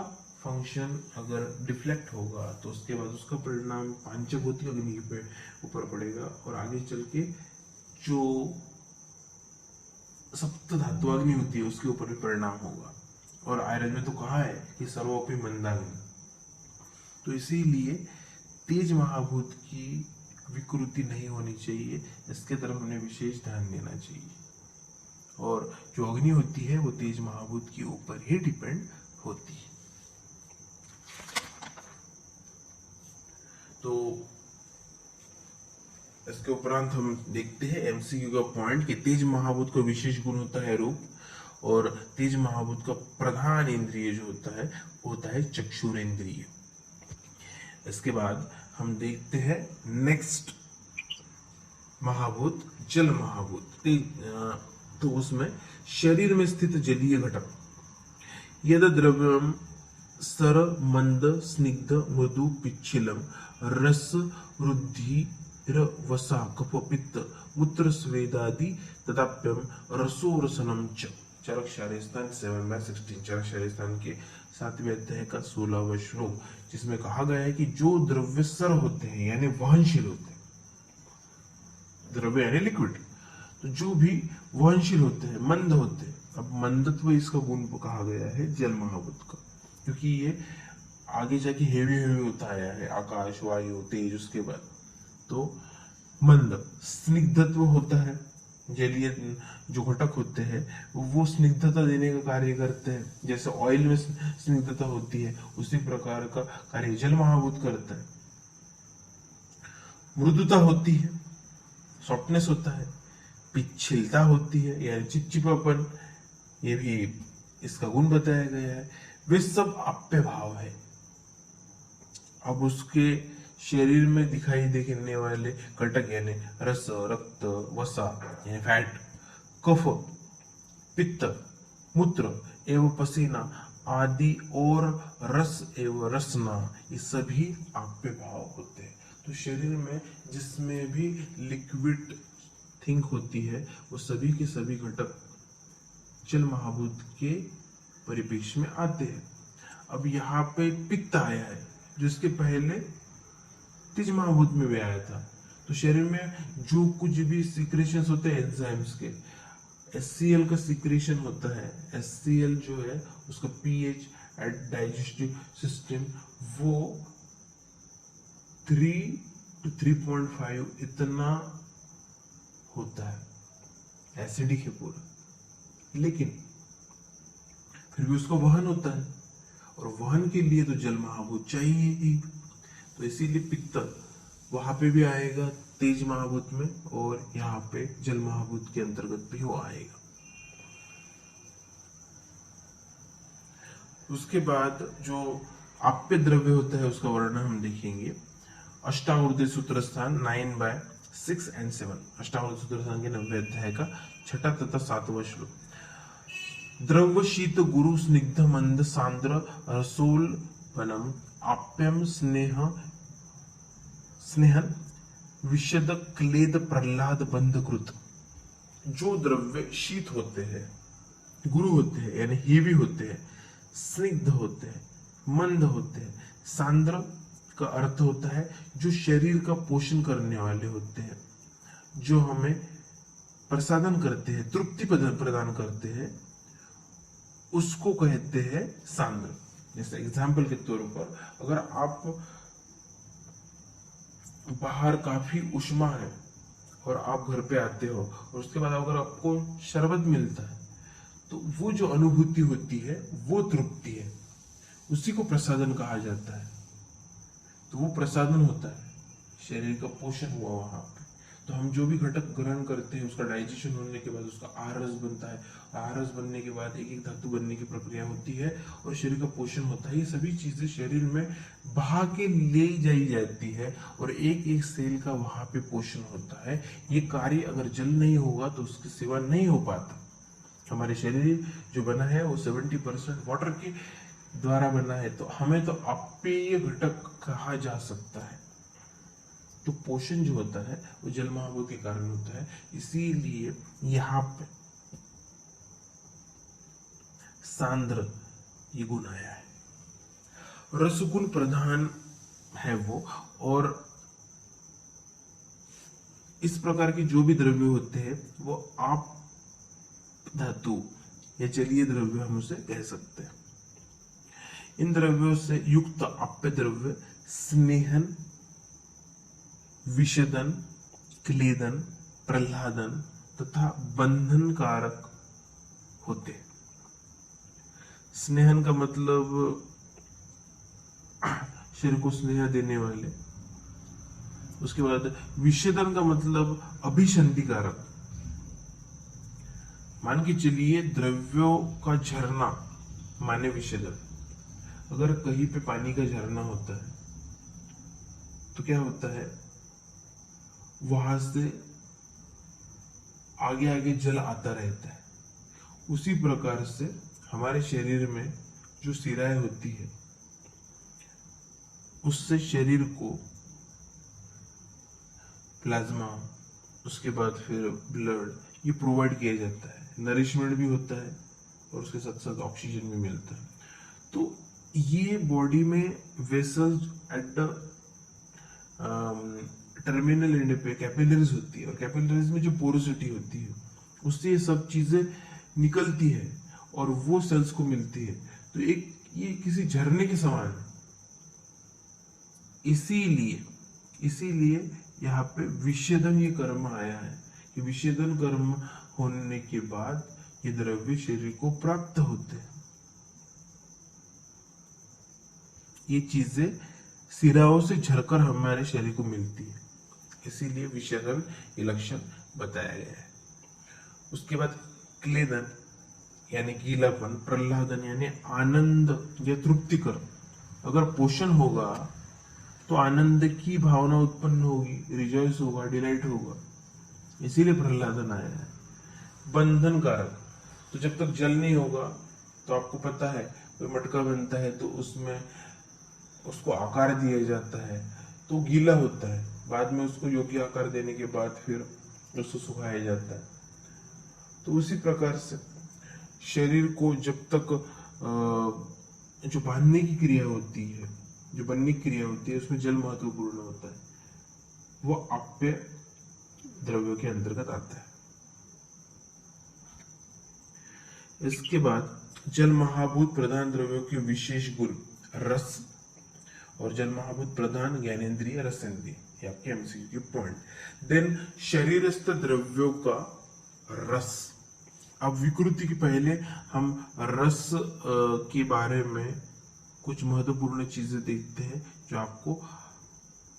फंक्शन अगर डिफ्लेक्ट होगा तो उसके बाद उसका परिणाम पांचभौतिक अग्नि पे ऊपर पड़ेगा, और आगे चल के जो सप्त धात्वाग्नि होती है उसके ऊपर भी परिणाम होगा। और आयरन में तो कहा है कि सर्वोपि मंदाग्नि। तो इसीलिए तेज महाभूत की विकृति नहीं होनी चाहिए, इसके तरफ हमें विशेष ध्यान देना चाहिए। और जो अग्नि होती है वो तेज महाभूत के ऊपर ही डिपेंड होती है। तो इसके उपरांत हम देखते हैं एमसीक्यू का पॉइंट कि तेज महाभूत का विशेष गुण होता है रूप, और तेज महाभूत का प्रधान इंद्रिय जो होता है चक्षुरेंद्रिय। इसके बाद हम देखते हैं नेक्स्ट महाभूत जल महाभूत। तो उसमें शरीर में स्थित जलीय घटक, यद द्रव्यम सर मंद स्निग्ध मृदु पिच्छिलम रस रुद्धि वसा कफ पित्त मूत्र स्वेदादि तदाप्यम रसो रसनम च। चरक शारीर स्थान 7/16 चरक शारीर स्थान के 7वें अध्याय का 16वां श्लोक, जिसमें कहा गया है कि जो द्रव्यसर होते हैं यानी वहनशील होते हैं, द्रव्य यानी लिक्विड, तो जो भी वहनशील होते हैं, मंद होते हैं। अब मंदत्व इसका गुण कहा गया है जल महाभूत का, क्योंकि ये आगे जाके हेवी हेवी होता आया है, आकाश, वायु, तेज, उसके बाद तो मंद। स्निग्धत्व होता है, जलीय जो घटक होते हैं वो स्निग्धता देने का कार्य करते हैं, जैसे ऑयल में स्निग्धता होती है उसी प्रकार का कार्य जल महाभूत करता है। मृदुता होती है, सॉफ्टनेस होता है। पिछलता होती है यानी चिपचिपापन, ये भी इसका गुण बताया गया है। वे सब आप्य भाव है। अब उसके शरीर में दिखाई देने वाले घटक यानी रस, रक्त, वसा यानी फैट, कफ, पित्त, मूत्र एवं पसीना आदि और रस एवं रसना, ये सभी आप्य भाव होते हैं। तो शरीर में जिसमें भी लिक्विड थिंग होती है वो सभी के सभी घटक जल महाभूत के परिपेक्ष में आते हैं। अब यहाँ पे पित्त आया है जो इसके पहले तेज महाभूत में भी आया था। तो शरीर में जो कुछ भी सिक्रेशंस होते हैं एंजाइम्स के, HCl का सिक्रेशन होता है। HCl जो है उसका pH एट डाइजेस्टिव सिस्टम वो 3 to 3.5 इतना होता है, एसिडिक है पूरा, लेकिन फिर भी उसका वहन होता है और वहन के लिए तो जल महाभूत चाहिए ही। तो इसीलिए पित्त वहां पे भी आएगा तेज महाभूत में, और यहाँ पे जल महाभूत के अंतर्गत भी वो आएगा। उसके बाद जो आप्य द्रव्य होता है उसका वर्णन हम देखेंगे। अष्टावृद्धि सूत्र स्थान 9/6 and 7, अष्टावृद्धि सूत्र स्थान के 90 अध्याय का 6 तथा 7वां श्लोक। द्रव्य शीत गुरु स्निग्ध मंद सांद्र रसोल बनम आप्यम स्नेहन विशद क्लेद प्रहलाद बंधकृत। जो द्रव्य शीत होते हैं, गुरु होते हैं यानी हेवी होते हैं, स्निग्ध होते हैं, मंद होते हैं, सांद्र का अर्थ होता है जो शरीर का पोषण करने वाले होते हैं, जो हमें प्रसादन करते हैं, तृप्ति प्रदान करते हैं, उसको कहते हैं सांद्र। जैसे एग्जाम्पल के तौर पर अगर आप बाहर काफी उष्मा है और आप घर पे आते हो और उसके बाद अगर आपको शरबत मिलता है तो वो जो अनुभूति होती है वो तृप्ति है, उसी को प्रसादन कहा जाता है। तो वो प्रसादन होता है, शरीर का पोषण हुआ वहां पे। तो हम जो भी घटक ग्रहण करते हैं उसका डाइजेशन होने के बाद उसका आहार रस बनता है, आहार रस बनने के बाद एक एक धातु बनने की प्रक्रिया होती है और शरीर का पोषण होता है। ये सभी चीजें शरीर में बहा के ले जाई जाती है और एक एक सेल का वहां पे पोषण होता है। ये कार्य अगर जल नहीं होगा तो उसकी सेवा नहीं हो पाता। हमारे शरीर जो बना है वो 70% वाटर के द्वारा बना है, तो हमें तो अपेय घटक कहा जा सकता है। तो पोषण जो होता है वो जल महाभूत के कारण होता है। इसीलिए यहाँ पे सांद्र ये गुण आया है। रसगुण प्रधान है वो, और इस प्रकार के जो भी द्रव्य होते हैं वो आप धातु या जलीय द्रव्य हम उसे कह सकते हैं। इन द्रव्यों से युक्त आप्य द्रव्य स्नेहन, विषदन, क्लेदन, प्रहलादन तथा बंधन कारक होते। स्नेहन का मतलब शरीर को स्नेह देने वाले, उसके बाद विषदन का मतलब अभिसंधि कारक। मान के चलिए द्रव्यों का झरना माने विषदन। अगर कहीं पे पानी का झरना होता है तो क्या होता है, वहां से आगे आगे जल आता रहता है। उसी प्रकार से हमारे शरीर में जो सिराएं होती है उससे शरीर को प्लाज्मा, उसके बाद फिर ब्लड, ये प्रोवाइड किया जाता है। नरिशमेंट भी होता है और उसके साथ साथ ऑक्सीजन भी मिलता है। तो ये बॉडी में vessels at the terminal and पे कैपिलरीज होती है, और कैपिलरीज में जो पोरोसिटी होती है उससे ये सब चीजें निकलती है और वो सेल्स को मिलती है। तो एक ये किसी झरने के समान है। इसीलिए इसीलिए यहाँ पे विच्छेदन ये कर्म आया है कि विच्छेदन कर्म होने के बाद ये द्रव्य शरीर को प्राप्त होते हैं। ये चीजें सिराओं से झरकर हमारे शरीर को मिलती है, इसीलिए विच्छेदन ये लक्षण बताया गया है। उसके बाद क्लेदन यानी गीलापन, प्रहलादन यानी आनंद या तृप्तिकर। अगर पोषण होगा तो आनंद की भावना उत्पन्न होगी, रिजॉइस होगा, डिलाइट होगा, इसीलिए प्रहलादन आया है। बंधन कारक, तो जब तक जल नहीं होगा तो आपको पता है कोई मटका बनता है तो उसमें उसको आकार दिया जाता है तो गीला होता है, बाद में उसको योग्य आकार देने के बाद फिर उसको सुखाया जाता है। तो उसी प्रकार से शरीर को जब तक जो बांधने की क्रिया होती है, जो बनने की क्रिया होती है, उसमें जल महत्वपूर्ण होता है, वो आप्य द्रव्यों के अंतर्गत आता है। इसके बाद जल महाभूत प्रधान द्रव्यों के विशेष गुण रस, और जल महाभूत प्रधान ज्ञानेन्द्रिय रसेंद्रिय, ये आपके एमसीक्यू के पॉइंट। देन शरीरस्थ द्रव्यों का रस। अब विकृति के पहले हम रस के बारे में कुछ महत्वपूर्ण चीजें देखते हैं जो आपको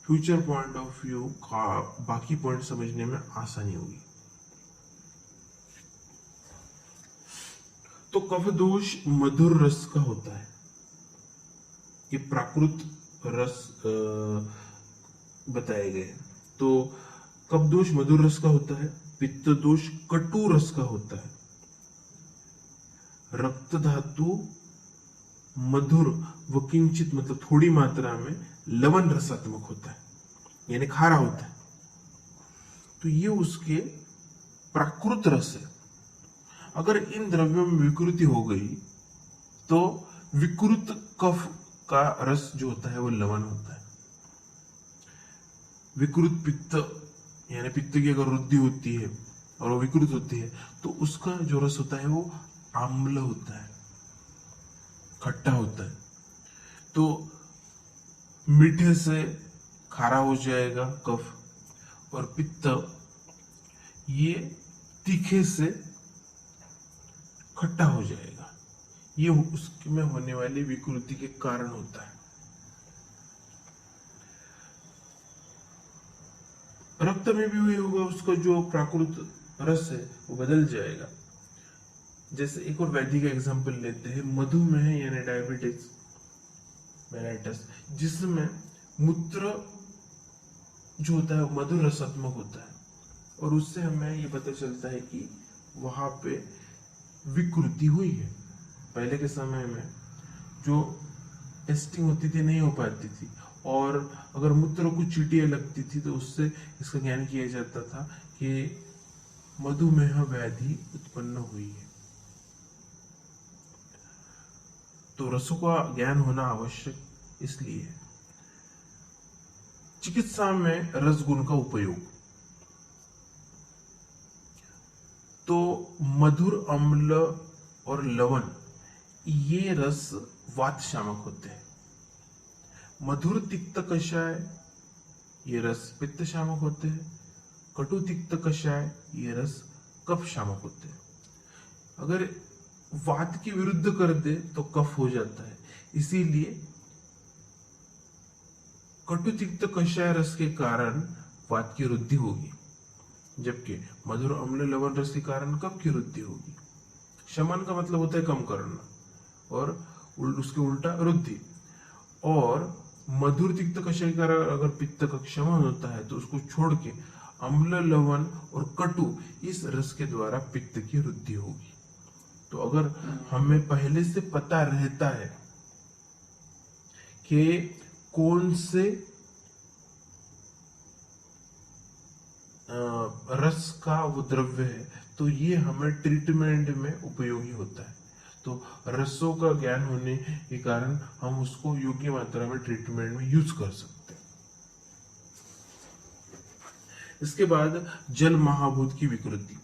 फ्यूचर पॉइंट ऑफ व्यू का बाकी पॉइंट समझने में आसानी होगी। तो कफ दोष मधुर रस का होता है, ये प्राकृत रस बताए गए। तो कफ दोष मधुर रस का होता है, पित्त दोष कटु रस का होता है, रक्त धातु मधुर व किंचित मतलब थोड़ी मात्रा में लवण रसात्मक होता है, यानी खारा होता है। तो ये उसके प्राकृत रस है। अगर इन द्रव्यों में विकृति हो गई तो विकृत कफ का रस जो होता है वो लवण होता है। विकृत पित्त यानी पित्त की अगर वृद्धि होती है और वो विकृत होती है तो उसका जो रस होता है वो आम्ल होता है, खट्टा होता है। तो मीठे से खारा हो जाएगा कफ, और पित्त ये तीखे से खट्टा हो जाएगा। ये उसमें होने वाली विकृति के कारण होता है। रक्त में भी हुई होगा, उसका जो प्राकृत रस है वो बदल जाएगा। जैसे एक और व्याधि का एग्जांपल लेते हैं, मधुमेह यानी डायबिटीज मेलाइटस, जिसमें मूत्र जो होता है मधुर रसात्मक होता है, और उससे हमें ये पता चलता है कि वहां पे विकृति हुई है। पहले के समय में जो टेस्टिंग होती थी नहीं हो पाती थी, और अगर मूत्र को चींटियां लगती थी तो उससे इसका ज्ञान किया जाता था कि मधुमेह व्याधि उत्पन्न हुई है। तो रसों का ज्ञान होना आवश्यक इसलिए। चिकित्सा में रस गुण का उपयोग, तो मधुर, अम्ल और लवण ये रस वात शामक होते हैं। मधुर तिक्त कषाय ये रस पित्त शामक होते हैं। कटु तिक्त कषाय ये रस कफ शामक होते हैं। अगर वात के विरुद्ध कर दे तो कफ हो जाता है, इसीलिए कटु तिक्त कषाय रस के कारण वात की वृद्धि होगी, जबकि मधुर अम्ल लवण रस के कारण कफ की वृद्धि होगी। शमन का मतलब होता है कम करना, और उसके उल्टा वृद्धि। और मधुर तिक्त कषाय के कारण अगर पित्त का क्षमन होता है तो उसको छोड़ के अम्ल, लवण और कटु इस रस के द्वारा पित्त की वृद्धि होगी। तो अगर हमें पहले से पता रहता है कि कौन से रस का वो द्रव्य है, तो ये हमें ट्रीटमेंट में उपयोगी होता है। तो रसों का ज्ञान होने के कारण हम उसको योग्य मात्रा में ट्रीटमेंट में यूज कर सकते हैं। इसके बाद जल महाभूत की विकृति।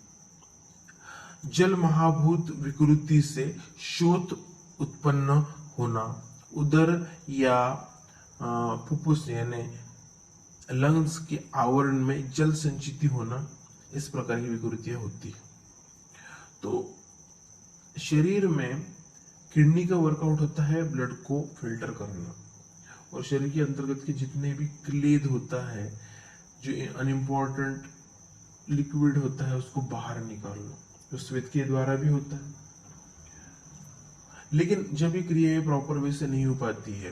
जल महाभूत विकृति से शोथ उत्पन्न होना, उदर या फुफ्फुस यानी लंग्स के आवरण में जल संचिति होना, इस प्रकार की विकृतियां होती है। तो शरीर में किडनी का वर्कआउट होता है ब्लड को फिल्टर करना, और शरीर के अंतर्गत के जितने भी क्लेद होता है, जो अनइम्पोर्टेंट लिक्विड होता है, उसको बाहर निकालना, जो स्वेद के द्वारा भी होता है। लेकिन जब ये क्रिया प्रॉपर वे से नहीं हो पाती है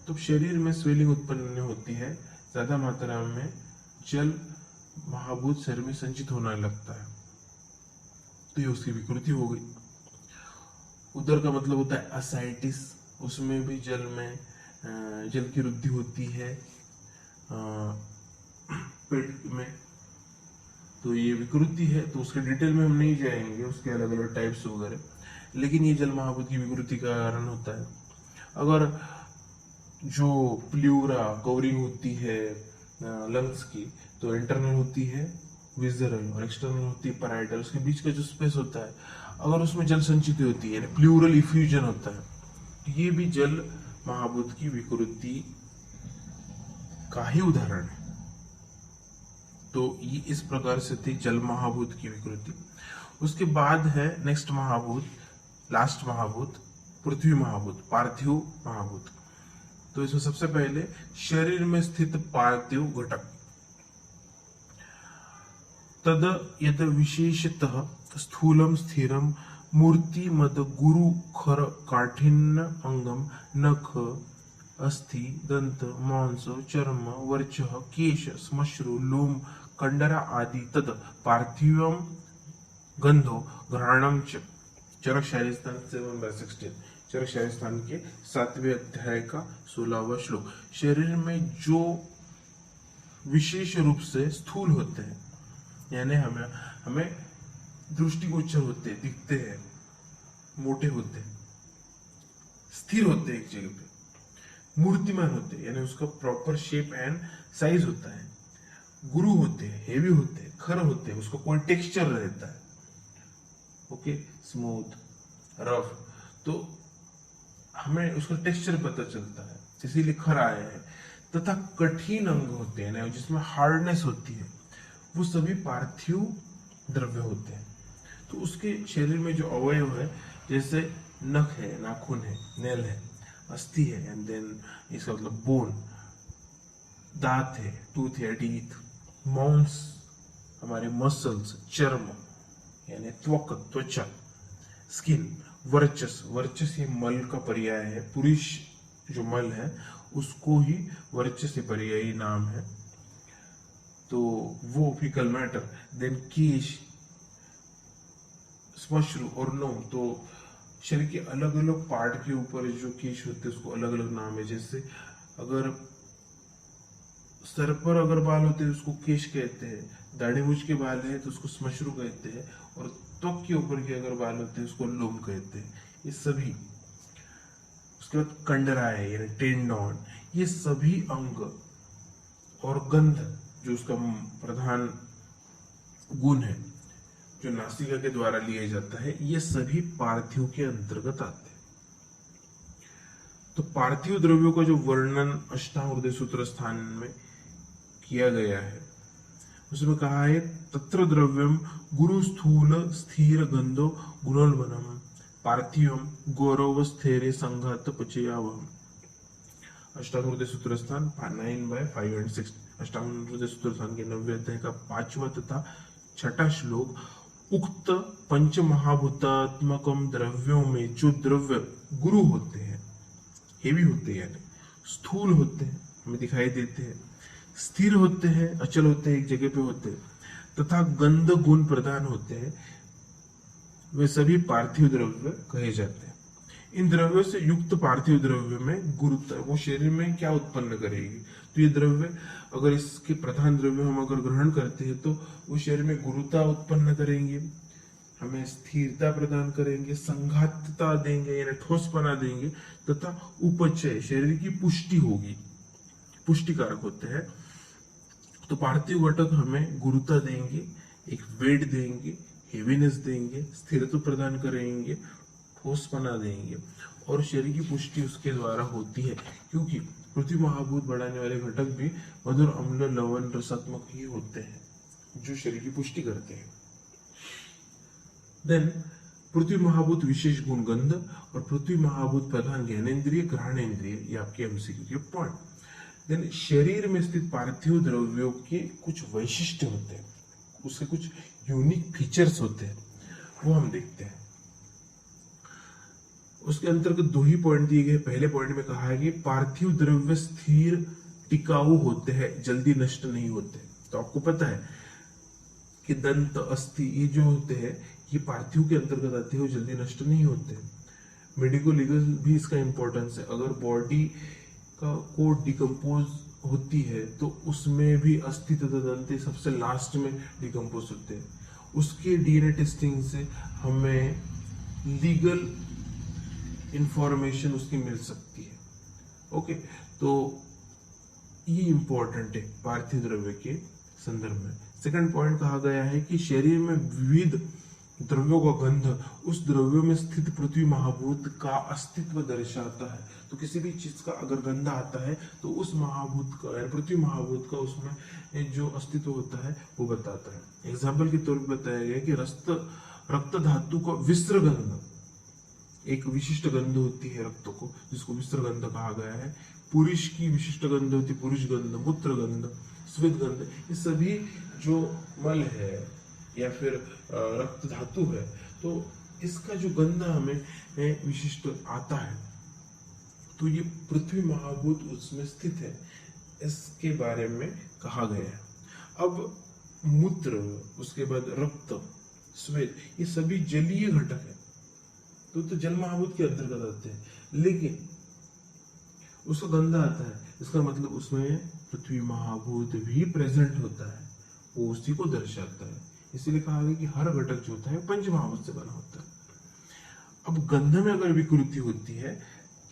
तो शरीर में स्वेलिंग उत्पन्न होती है, ज्यादा मात्रा में जल महाभूत शरीर में संचित होने लगता है, तो ये उसकी विकृति हो गई। उदर का मतलब होता है असाइटिस, उसमें भी जल की वृद्धि होती है पेट में, तो ये विकृति है। तो उसके डिटेल में हम नहीं जाएंगे, उसके अलग अलग टाइप्स वगैरह, लेकिन ये जल महाभूत की विकृति का कारण होता है। अगर जो प्ल्यूरा कवरिंग होती है लंग्स की, तो इंटरनल होती है विजरल और एक्सटर्नल होती है पैराइटल, उसके बीच का जो स्पेस होता है, अगर उसमें जल संचित होती है, प्लूरल इफ्यूजन होता है, तो ये भी जल महाभूत की विकृति का ही उदाहरण है। तो ये इस प्रकार से थी जल महाभूत की विकृति। उसके बाद है नेक्स्ट महाभूत, लास्ट महाभूत, पृथ्वी महाभूत, पार्थिव महाभूत। तो इसमें सबसे पहले शरीर में स्थित पार्थिव घटक, तद यद विशेषतः स्थूलम स्थिरम मूर्ति मद गुरु खर काठिन्य अंगम नख अस्थि दंत मांस चर्म वर्चः केश श्मश्रु लोम कंडरा आदि तद पार्थिवम गंधो घ्राणम च। चरक शायस्तान 7/16, चरक शायस्तान के 7वें अध्याय का 16वां श्लोक। शरीर में जो विशेष रूप से स्थूल होते हैं, यानी हमें दृष्टिगोचर होते, दिखते हैं, मोटे होते, स्थिर होते एक जगह पे, मूर्तिमान होते, यानी उसका प्रॉपर शेप एंड साइज होता है, गुरु होते, हेवी होते, खर होते, उसका कोई टेक्सचर रहता है, ओके, स्मूथ रफ, तो हमें उसका टेक्सचर पता चलता है, इसीलिए खर आए हैं। तथा कठिन अंग होते हैं जिसमें हार्डनेस होती है, वो सभी पार्थिव द्रव्य होते हैं। तो उसके शरीर में जो अवयव है, जैसे नख है, नाखून है, नेल है, अस्थि है, एंड देन इसका मतलब बोन, दांत है, टूथ है, टीथ, मांस हमारे मसल्स, चर्म यानी त्वक, त्वचा, स्किन, वर्चस, वर्चस ये मल का पर्याय है, पुरुष जो मल है उसको ही वर्चस पर्यायी नाम है, तो वो फिकल मैटर। देन केश, श्मश्रु और लोम, तो शरीर के अलग अलग पार्ट के ऊपर जो केश होते हैं उसको अलग अलग नाम है। जैसे अगर सर पर अगर बाल होते हैं उसको केश कहते हैं, दाढ़ी मूछ के बाल है तो उसको श्मश्रु कहते हैं, और त्वक के ऊपर के अगर बाल होते हैं उसको लोम कहते हैं। ये सभी, उसके बाद कंडरा है यानी टेंडन, ये सभी अंग और गंध जो उसका प्रधान गुण है जो नासिका के द्वारा लिया जाता है, ये सभी पार्थिव के अंतर्गत आते हैं। तो पार्थिव द्रव्यों का जो वर्णन अष्टांग सूत्र स्थान में किया गया है, उसमें कहा है तत्र द्रव्यम गुरु स्थूल स्थिर गंधो गुणोन्वनम पार्थिवम गौरव स्थिरे संघात पचयावहम। अष्टांग सूत्र स्थान 9/5 and 6, अष्टांग सूत्र स्थान के 90 अध्याय का 5वां तथा 6ठा श्लोक। उक्त पंच महाभूतात्मकम द्रव्यों में जो द्रव्य गुरु होते हैं, हेवी होते हैं, यानी स्थूल होते हैं, हमें दिखाई देते हैं, स्थिर होते हैं, अचल होते हैं, एक जगह पे होते हैं, तथा गंध गुण प्रदान होते हैं, वे सभी पार्थिव द्रव्य कहे जाते हैं। इन द्रव्यों से युक्त पार्थिव द्रव्य में गुरुता, वो शरीर में क्या उत्पन्न करेगी, तो ये द्रव्य अगर इसके प्रधान द्रव्य हम अगर ग्रहण करते हैं तो वो शरीर में गुरुता उत्पन्न करेंगे, हमें स्थिरता प्रदान करेंगे, संघातता देंगे यानी ठोसपना देंगे, तथा उपचय शरीर की पुष्टि होगी, पुष्टिकारक होते हैं। तो पार्थिव घटक हमें गुरुता देंगे, एक वेट देंगे, हेवीनेस देंगे, स्थिरता प्रदान करेंगे, ठोसपना देंगे, और शरीर की पुष्टि उसके द्वारा होती है, क्योंकि पृथ्वी महाभूत बढ़ाने वाले घटक भी मधुर, अम्ल, लवण, रसात्मक ही होते हैं जो शरीर की पुष्टि करते हैं। देन पृथ्वी महाभूत विशेष गुण गंध और पृथ्वी महाभूत प्रधान ज्ञानेन्द्रिय, ग्रहणेन्द्रिय, ये आपके एमसीक्यू के पॉइंट। देन शरीर में स्थित पार्थिव द्रव्यों के कुछ वैशिष्ट्य होते हैं, उसके कुछ यूनिक फीचर्स होते हैं, वो हम देखते हैं। उसके अंतर्गत दो ही पॉइंट दिए गए। पहले पॉइंट में कहा है कि पार्थिव द्रव्य स्थिर, टिकाऊ होते हैं, जल्दी नष्ट नहीं होते। तो आपको पता है कि दंत, अस्थि, ये जो होते हैं ये पार्थिव के अंतर्गत आते हैं, वो जल्दी नष्ट नहीं होते। मेडिको लीगल भी इसका इंपॉर्टेंस है। अगर बॉडी का को डिकम्पोज होती है तो उसमें भी अस्थि तथा दंत सबसे लास्ट में डिकम्पोज होते हैं। उसके डीएनए टेस्टिंग से हमें लीगल इंफॉर्मेशन उसकी मिल सकती है। ओके, तो ये इंपॉर्टेंट है पार्थिव द्रव्य के संदर्भ में। सेकंड पॉइंट कहा गया है कि शरीर में विविध द्रव्यों का गंध उस द्रव्यों में स्थित पृथ्वी महाभूत का अस्तित्व दर्शाता है। तो किसी भी चीज का अगर गंध आता है तो उस महाभूत का, पृथ्वी महाभूत का उसमें जो अस्तित्व होता है वो बताता है। एग्जाम्पल के तौर पर बताया गया कि रक्त धातु का विस्र गंध, एक विशिष्ट गंध होती है रक्त को, जिसको विस्र गंध कहा गया है। पुरुष की विशिष्ट गंध होती है पुरुष गंध, मूत्र गंध, स्वेद गंध। ये सभी जो मल है या फिर रक्त धातु है, तो इसका जो गंध हमें विशिष्ट आता है, तो ये पृथ्वी महाभूत उसमें स्थित है, इसके बारे में कहा गया है। अब मूत्र, उसके बाद रक्त, स्वेद, ये सभी जलीय घटक है, तो जल महाभूत के अंतर्गत आते हैं, लेकिन उसका गंध आता है, इसका मतलब उसमें पृथ्वी महाभूत भी प्रेजेंट होता है, वो उसी को दर्शाता है। इसीलिए कहा गया कि हर घटक जो होता है पंच महाभूत से बना होता है। अब गंध में अगर विकृति होती है,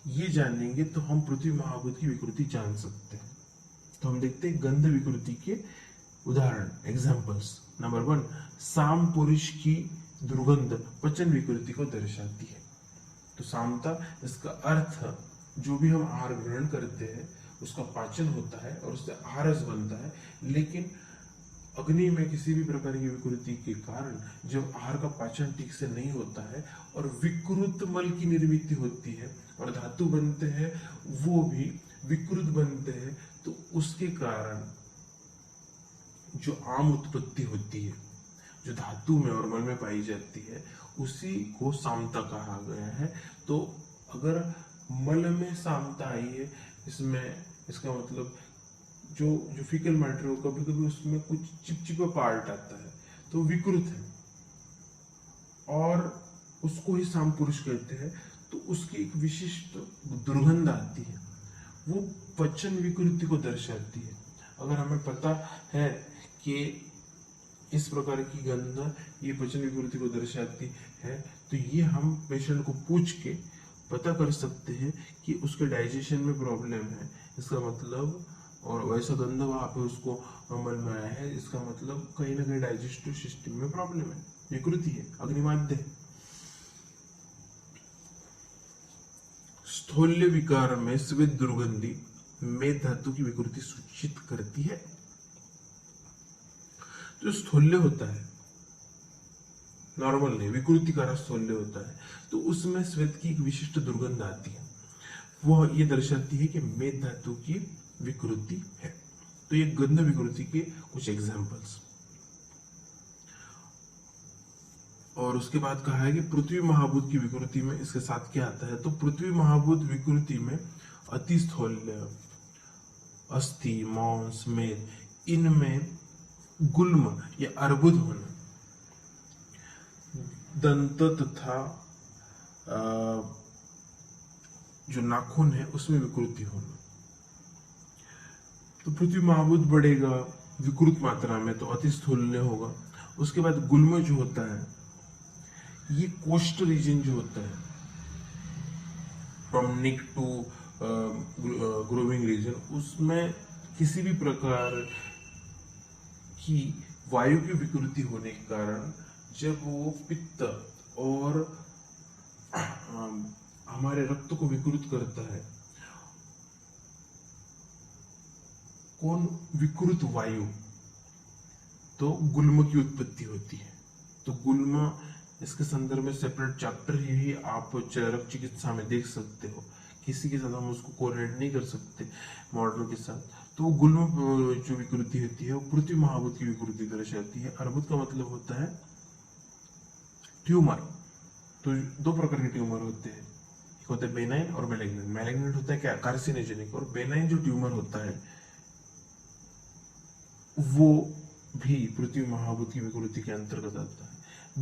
ये जानेंगे तो हम पृथ्वी महाभूत की विकृति जान सकते हैं। तो हम देखते हैं गंध विकृति के उदाहरण, एग्जाम्पल्स। नंबर 1, साम पुरुष की दुर्गंध पचन विकृति को दर्शाती है। तो सामता, इसका अर्थ जो भी हम आहार ग्रहण करते हैं उसका पाचन होता है और उससे आहारस बनता है, लेकिन अग्नि में किसी भी प्रकार की विकृति के कारण जब आहार का पाचन ठीक से नहीं होता है और विकृत मल की निर्मित होती है और धातु बनते हैं, वो भी विकृत बनते हैं, तो उसके कारण जो आम उत्पत्ति होती है, जो धातु में और मल में पाई जाती है, उसी को सामता कहा गया है। तो अगर मल में सामता आई है, इसमें इसका मतलब जो फीकल मैटर हो, कभी कभी उसमें कुछ चिपचिपा पार्ट आता है तो विकृत है, और उसको ही साम पुरुष कहते हैं। तो उसकी एक विशिष्ट दुर्गंध आती है, वो पचन विकृति को दर्शाती है। अगर हमें पता है कि इस प्रकार की गंध ये पचन विकृति को दर्शाती है, तो ये हम पेशेंट को पूछ के पता कर सकते हैं कि उसके डाइजेशन में प्रॉब्लम है, इसका मतलब, और वैसा गंध वहां पे उसको मन में आया है, इसका मतलब कहीं ना कहीं डाइजेस्टिव सिस्टम में प्रॉब्लम है, विकृति है, अग्निमाद्य है। स्थूल्य विकार में स्वेद दुर्गंधि मेद धातु की विकृति सूचित करती है। जो स्थूल्य होता है, नॉर्मल नहीं, विकृतिकारक स्थूल्य होता है, तो उसमें स्वेद की एक विशिष्ट दुर्गंध आती है, वो ये दर्शाती है कि मेद धातु की विकृति है। तो ये गंध विकृति के कुछ एग्जांपल्स। और उसके बाद कहा है कि पृथ्वी महाभूत की विकृति में इसके साथ क्या आता है, तो पृथ्वी महाभूत विकृति में अति स्थूल्य, अस्थि, मांस, मेद, इनमें गुल्म या अर्बुद होना, दंत तथा जो नाखून है उसमें विकृति होना। तो पृथ्वी महाभूत बढ़ेगा विकृत मात्रा में तो अति स्थूल्य होगा। उसके बाद गुल्म जो होता है ये कोस्ट रीजन जो होता है from neck to growing region, उसमें किसी भी प्रकार की वायु की विकृति होने के कारण जब वो पित्त और हमारे रक्त को विकृत करता है, कौन विकृत वायु, तो गुल्म की उत्पत्ति होती है। तो गुल्म, इसके संदर्भ में सेपरेट चैप्टर ही आप चरक चिकित्सा में देख सकते हो। किसी के साथ हम उसको कोरिलेट नहीं कर सकते मॉडर्न के साथ। तो गुल्म जो विकृति होती है वो पृथ्वी महाभूत की विकृति दर्शाती है। अर्बुद का मतलब होता है ट्यूमर। तो दो प्रकार के ट्यूमर होते हैं, एक होता है बेनाइन और मैलिग्नेंट। मैलिग्नेंट होता है क्या, कार्सिनोजेनिक, और बेनाइन जो ट्यूमर होता है वो भी पृथ्वी महाभूत की विकृति के अंतर्गत आता है।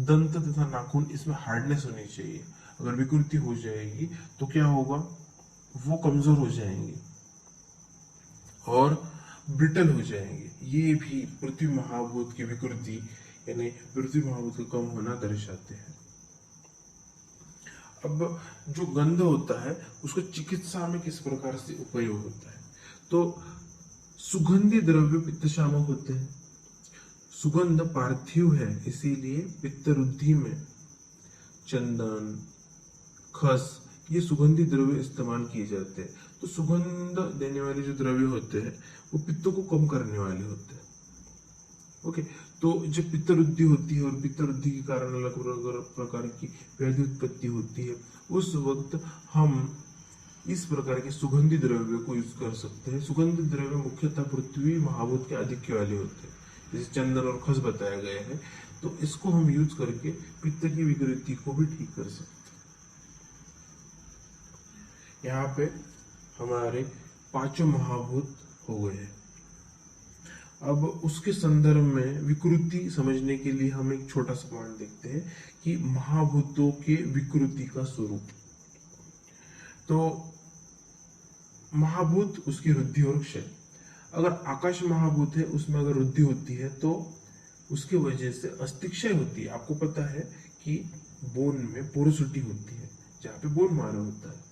दंत तथा नाखून, इसमें हार्डनेस होनी चाहिए। अगर विकृति हो जाएगी तो क्या होगा, वो कमजोर हो जाएंगे और ब्रिटल हो जाएंगे। ये भी पृथ्वी महाभूत की विकृति यानी पृथ्वी महाभूत का कम होना दर्शाते हैं। अब जो गंध होता है उसको चिकित्सा में किस प्रकार से उपयोग होता है, तो सुगंधी द्रव्य पित्तशामक होते हैं। सुगंध पार्थिव है, इसीलिए पित्तरुद्धि में चंदन, खस, ये सुगंधी द्रव्य इस्तेमाल किए जाते हैं। तो सुगंध देने वाले जो द्रव्य होते हैं वो पित्त को कम करने वाले होते हैं। ओके, तो जब पित्तरुद्धि होती है और पित्तरुद्धि के कारण अलग अलग प्रकार की व्याधि उत्पत्ति होती है, उस वक्त हम इस प्रकार के सुगंधी द्रव्य को यूज कर सकते हैं। सुगंधी द्रव्य मुख्यतः पृथ्वी महाभूत के आधिक्य वाले होते हैं, जैसे चंदन और खस बताया गया है। तो इसको हम यूज करके पित्त की विकृति को भी ठीक कर सकते हैं। यहाँ पे हमारे पांचों महाभूत हो गए हैं। अब उसके संदर्भ में विकृति समझने के लिए हम एक छोटा सा पॉइंट देखते हैं कि महाभूतों के विकृति का स्वरूप। तो महाभूत, उसकी वृद्धि और क्षय। अगर आकाश महाभूत है, उसमें अगर वृद्धि होती है तो उसकी वजह से अस्थिक्षय होती है। आपको पता है कि बोन में पोरोसिटी होती है, जहाँ पे बोन मारो होता है।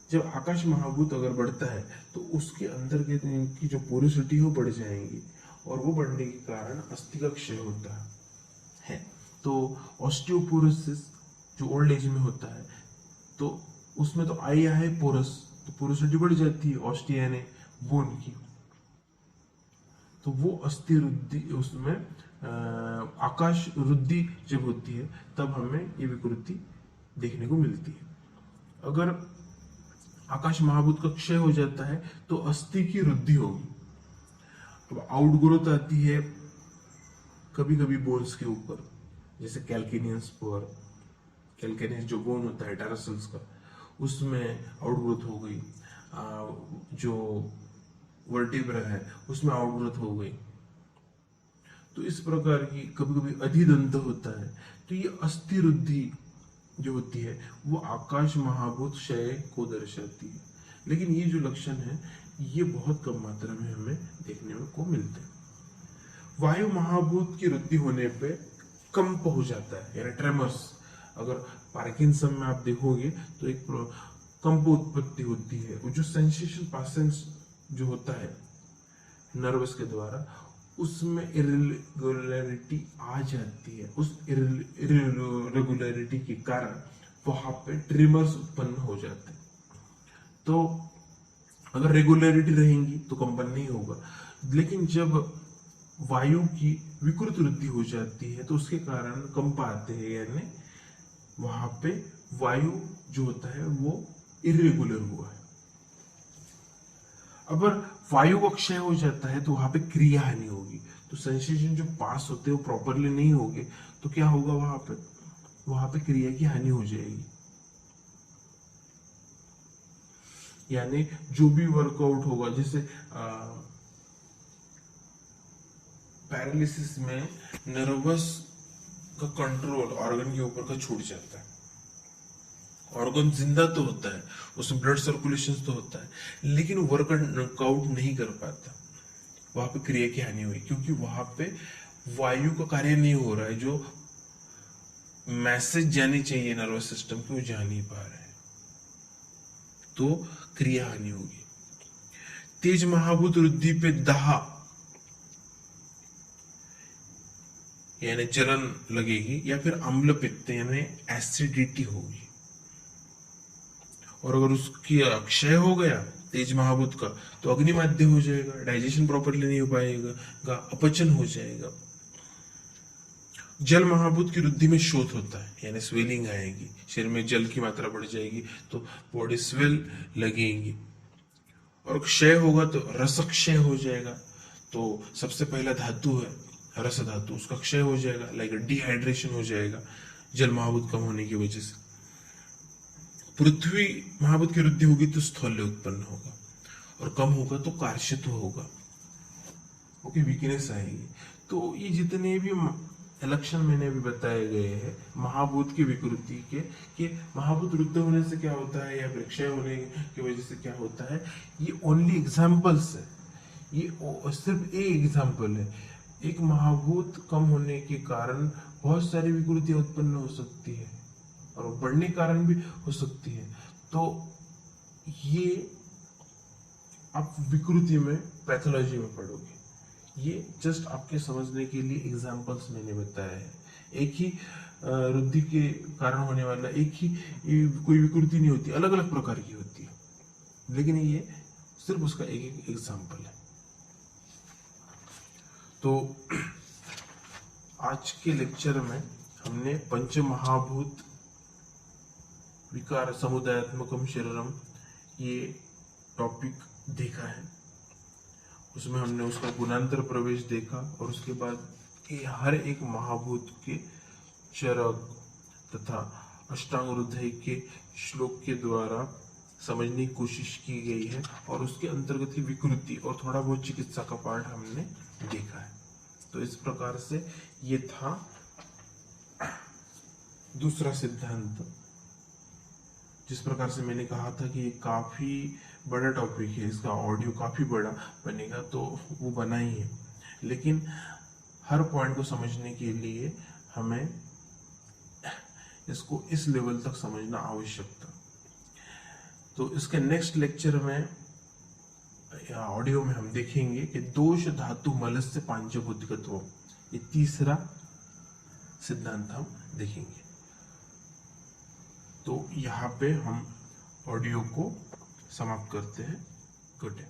जब आकाश महाभूत अगर बढ़ता है तो उसके अंदर की जो पोरोसिटी हो बढ़ जाएंगी, और वो बढ़ने के कारण अस्थि का क्षय होता है। तो ऑस्टियोपोरोसिस जो ओल्ड एज में होता है, तो उसमें तो आई है पोरस, तो पोरोसिटी बढ़ जाती है, ऑस्टिया यानी बोन की। तो वो अस्थि वृद्धि, उसमें आकाश वृद्धि जब होती है तब हमें ये विकृति देखने को मिलती है। अगर आकाश महाभूत का क्षय हो जाता है तो अस्थि की वृद्धि होगी। अब आउटग्रोथ आती है कभी कभी बोन्स के ऊपर, जैसे कैल्केनियंस पर, कैल्केनियंस जो बोन होता है टेरासल्स का, उसमें आउटग्रोथ हो गई। जो वर्टिब्रा है उसमें आउटग्रोथ हो गई। तो इस प्रकार की कभी कभी अधिदंत होता है। तो ये अस्थि वृद्धि जो होती है वो आकाश महाभूत क्षय को दर्शाती है। लेकिन ये जो लक्षण है ये बहुत कम मात्रा में हमें देखने को मिलते हैं। वायु महाभूत की वृद्धि होने पे कंप हो जाता है, यानी ट्रेमर्स। अगर पार्किंसन में आप देखोगे तो एक कंप उत्पत्ति होती है। वो जो सेंसेशन पासेंस जो होता है नर्वस के द्वारा, उसमें इरेगुलरिटी आ जाती है। उस इरेगुलरिटी के कारण वहां पे ट्रिमर्स उत्पन्न हो जाते हैं। तो अगर रेगुलरिटी रहेंगी तो कंपन नहीं होगा। लेकिन जब वायु की विकृत वृद्धि हो जाती है तो उसके कारण कंप आते हैं, यानी वहां पे वायु जो होता है वो इरेगुलर हुआ है। अगर वायु का क्षय हो जाता है तो वहां पे क्रिया हानि होगी। तो सेंसेशन जो पास होते हैं वो प्रॉपरली नहीं होंगे तो क्या होगा, वहां पे क्रिया की हानि हो जाएगी। यानी जो भी वर्कआउट होगा, जैसे पैरालिसिस में नर्वस का कंट्रोल ऑर्गन के ऊपर का छूट जाता है। ऑर्गन जिंदा तो होता है, उसमें ब्लड सर्कुलेशन तो होता है, लेकिन वर्कआउट नहीं कर पाता। वहां पे क्रिया की हानि हुई क्योंकि वहां पे वायु का कार्य नहीं हो रहा है जो मैसेज जानी चाहिए नर्वस सिस्टम को, जा नहीं पा रहा है, तो क्रिया हानि होगी। तेज महाभूत वृद्धि पे दाह यानी जलन लगेगी, या फिर अम्ल पित्त यानी एसिडिटी होगी। और अगर उसकी अक्षय हो गया तेज महाभूत का, तो अग्निमाद्य हो जाएगा, डाइजेशन प्रॉपरली नहीं हो पाएगा, अपचन हो जाएगा। जल महाभूत की वृद्धि में शोथ होता है, यानी स्वेलिंग आएगी, शरीर में जल की मात्रा बढ़ जाएगी, तो बॉडी स्वेल लगेगी। और क्षय होगा तो रस क्षय हो जाएगा। तो सबसे पहला धातु है रस धातु, उसका क्षय हो जाएगा, लाइक डिहाइड्रेशन हो जाएगा जल महाभूत कम होने की वजह से। पृथ्वी महाभूत की वृद्धि होगी तो स्थौल्य उत्पन्न होगा, और कम होगा तो कार्शित्व होगा, ओके, वीकनेस आएगी। तो ये जितने भी लक्षण मैंने अभी बताए गए हैं महाभूत की विकृति के, कि महाभूत वृद्ध होने से क्या होता है या फिर क्षय होने की वजह से क्या होता है, ये ओनली एग्जाम्पल्स है, ये सिर्फ एक एग्जाम्पल है। एक महाभूत कम होने के कारण बहुत सारी विकृतियां उत्पन्न हो सकती है, और बढ़ने के कारण भी हो सकती है। तो ये आप विकृति में, पैथोलॉजी में पढ़ोगे। ये जस्ट आपके समझने के लिए एग्जाम्पल्स मैंने बताया है। एक ही वृद्धि के कारण होने वाला एक ही कोई विकृति नहीं होती, अलग अलग प्रकार की होती है, लेकिन ये सिर्फ उसका एक एक एग्जाम्पल है। तो आज के लेक्चर में हमने पंच महाभूत विकार समुदायात्मकम शरीरम ये टॉपिक देखा है। उसमें हमने उसका गुणांतर प्रवेश देखा, और उसके बाद हर एक महाभूत के चरक तथा अष्टांग हृदय के श्लोक के द्वारा समझने की कोशिश की गई है, और उसके अंतर्गत ही विकृति और थोड़ा बहुत चिकित्सा का पार्ट हमने देखा है। तो इस प्रकार से ये था दूसरा सिद्धांत। जिस प्रकार से मैंने कहा था कि ये काफी बड़ा टॉपिक है, इसका ऑडियो काफी बड़ा बनेगा, तो वो बना ही है, लेकिन हर पॉइंट को समझने के लिए हमें इसको इस लेवल तक समझना आवश्यक था। तो इसके नेक्स्ट लेक्चर में या ऑडियो में हम देखेंगे कि दोष धातु मलस्य पांचभूतिकत्व, ये तीसरा सिद्धांत हम देखेंगे। तो यहाँ पे हम ऑडियो को समाप्त करते हैं। Good day.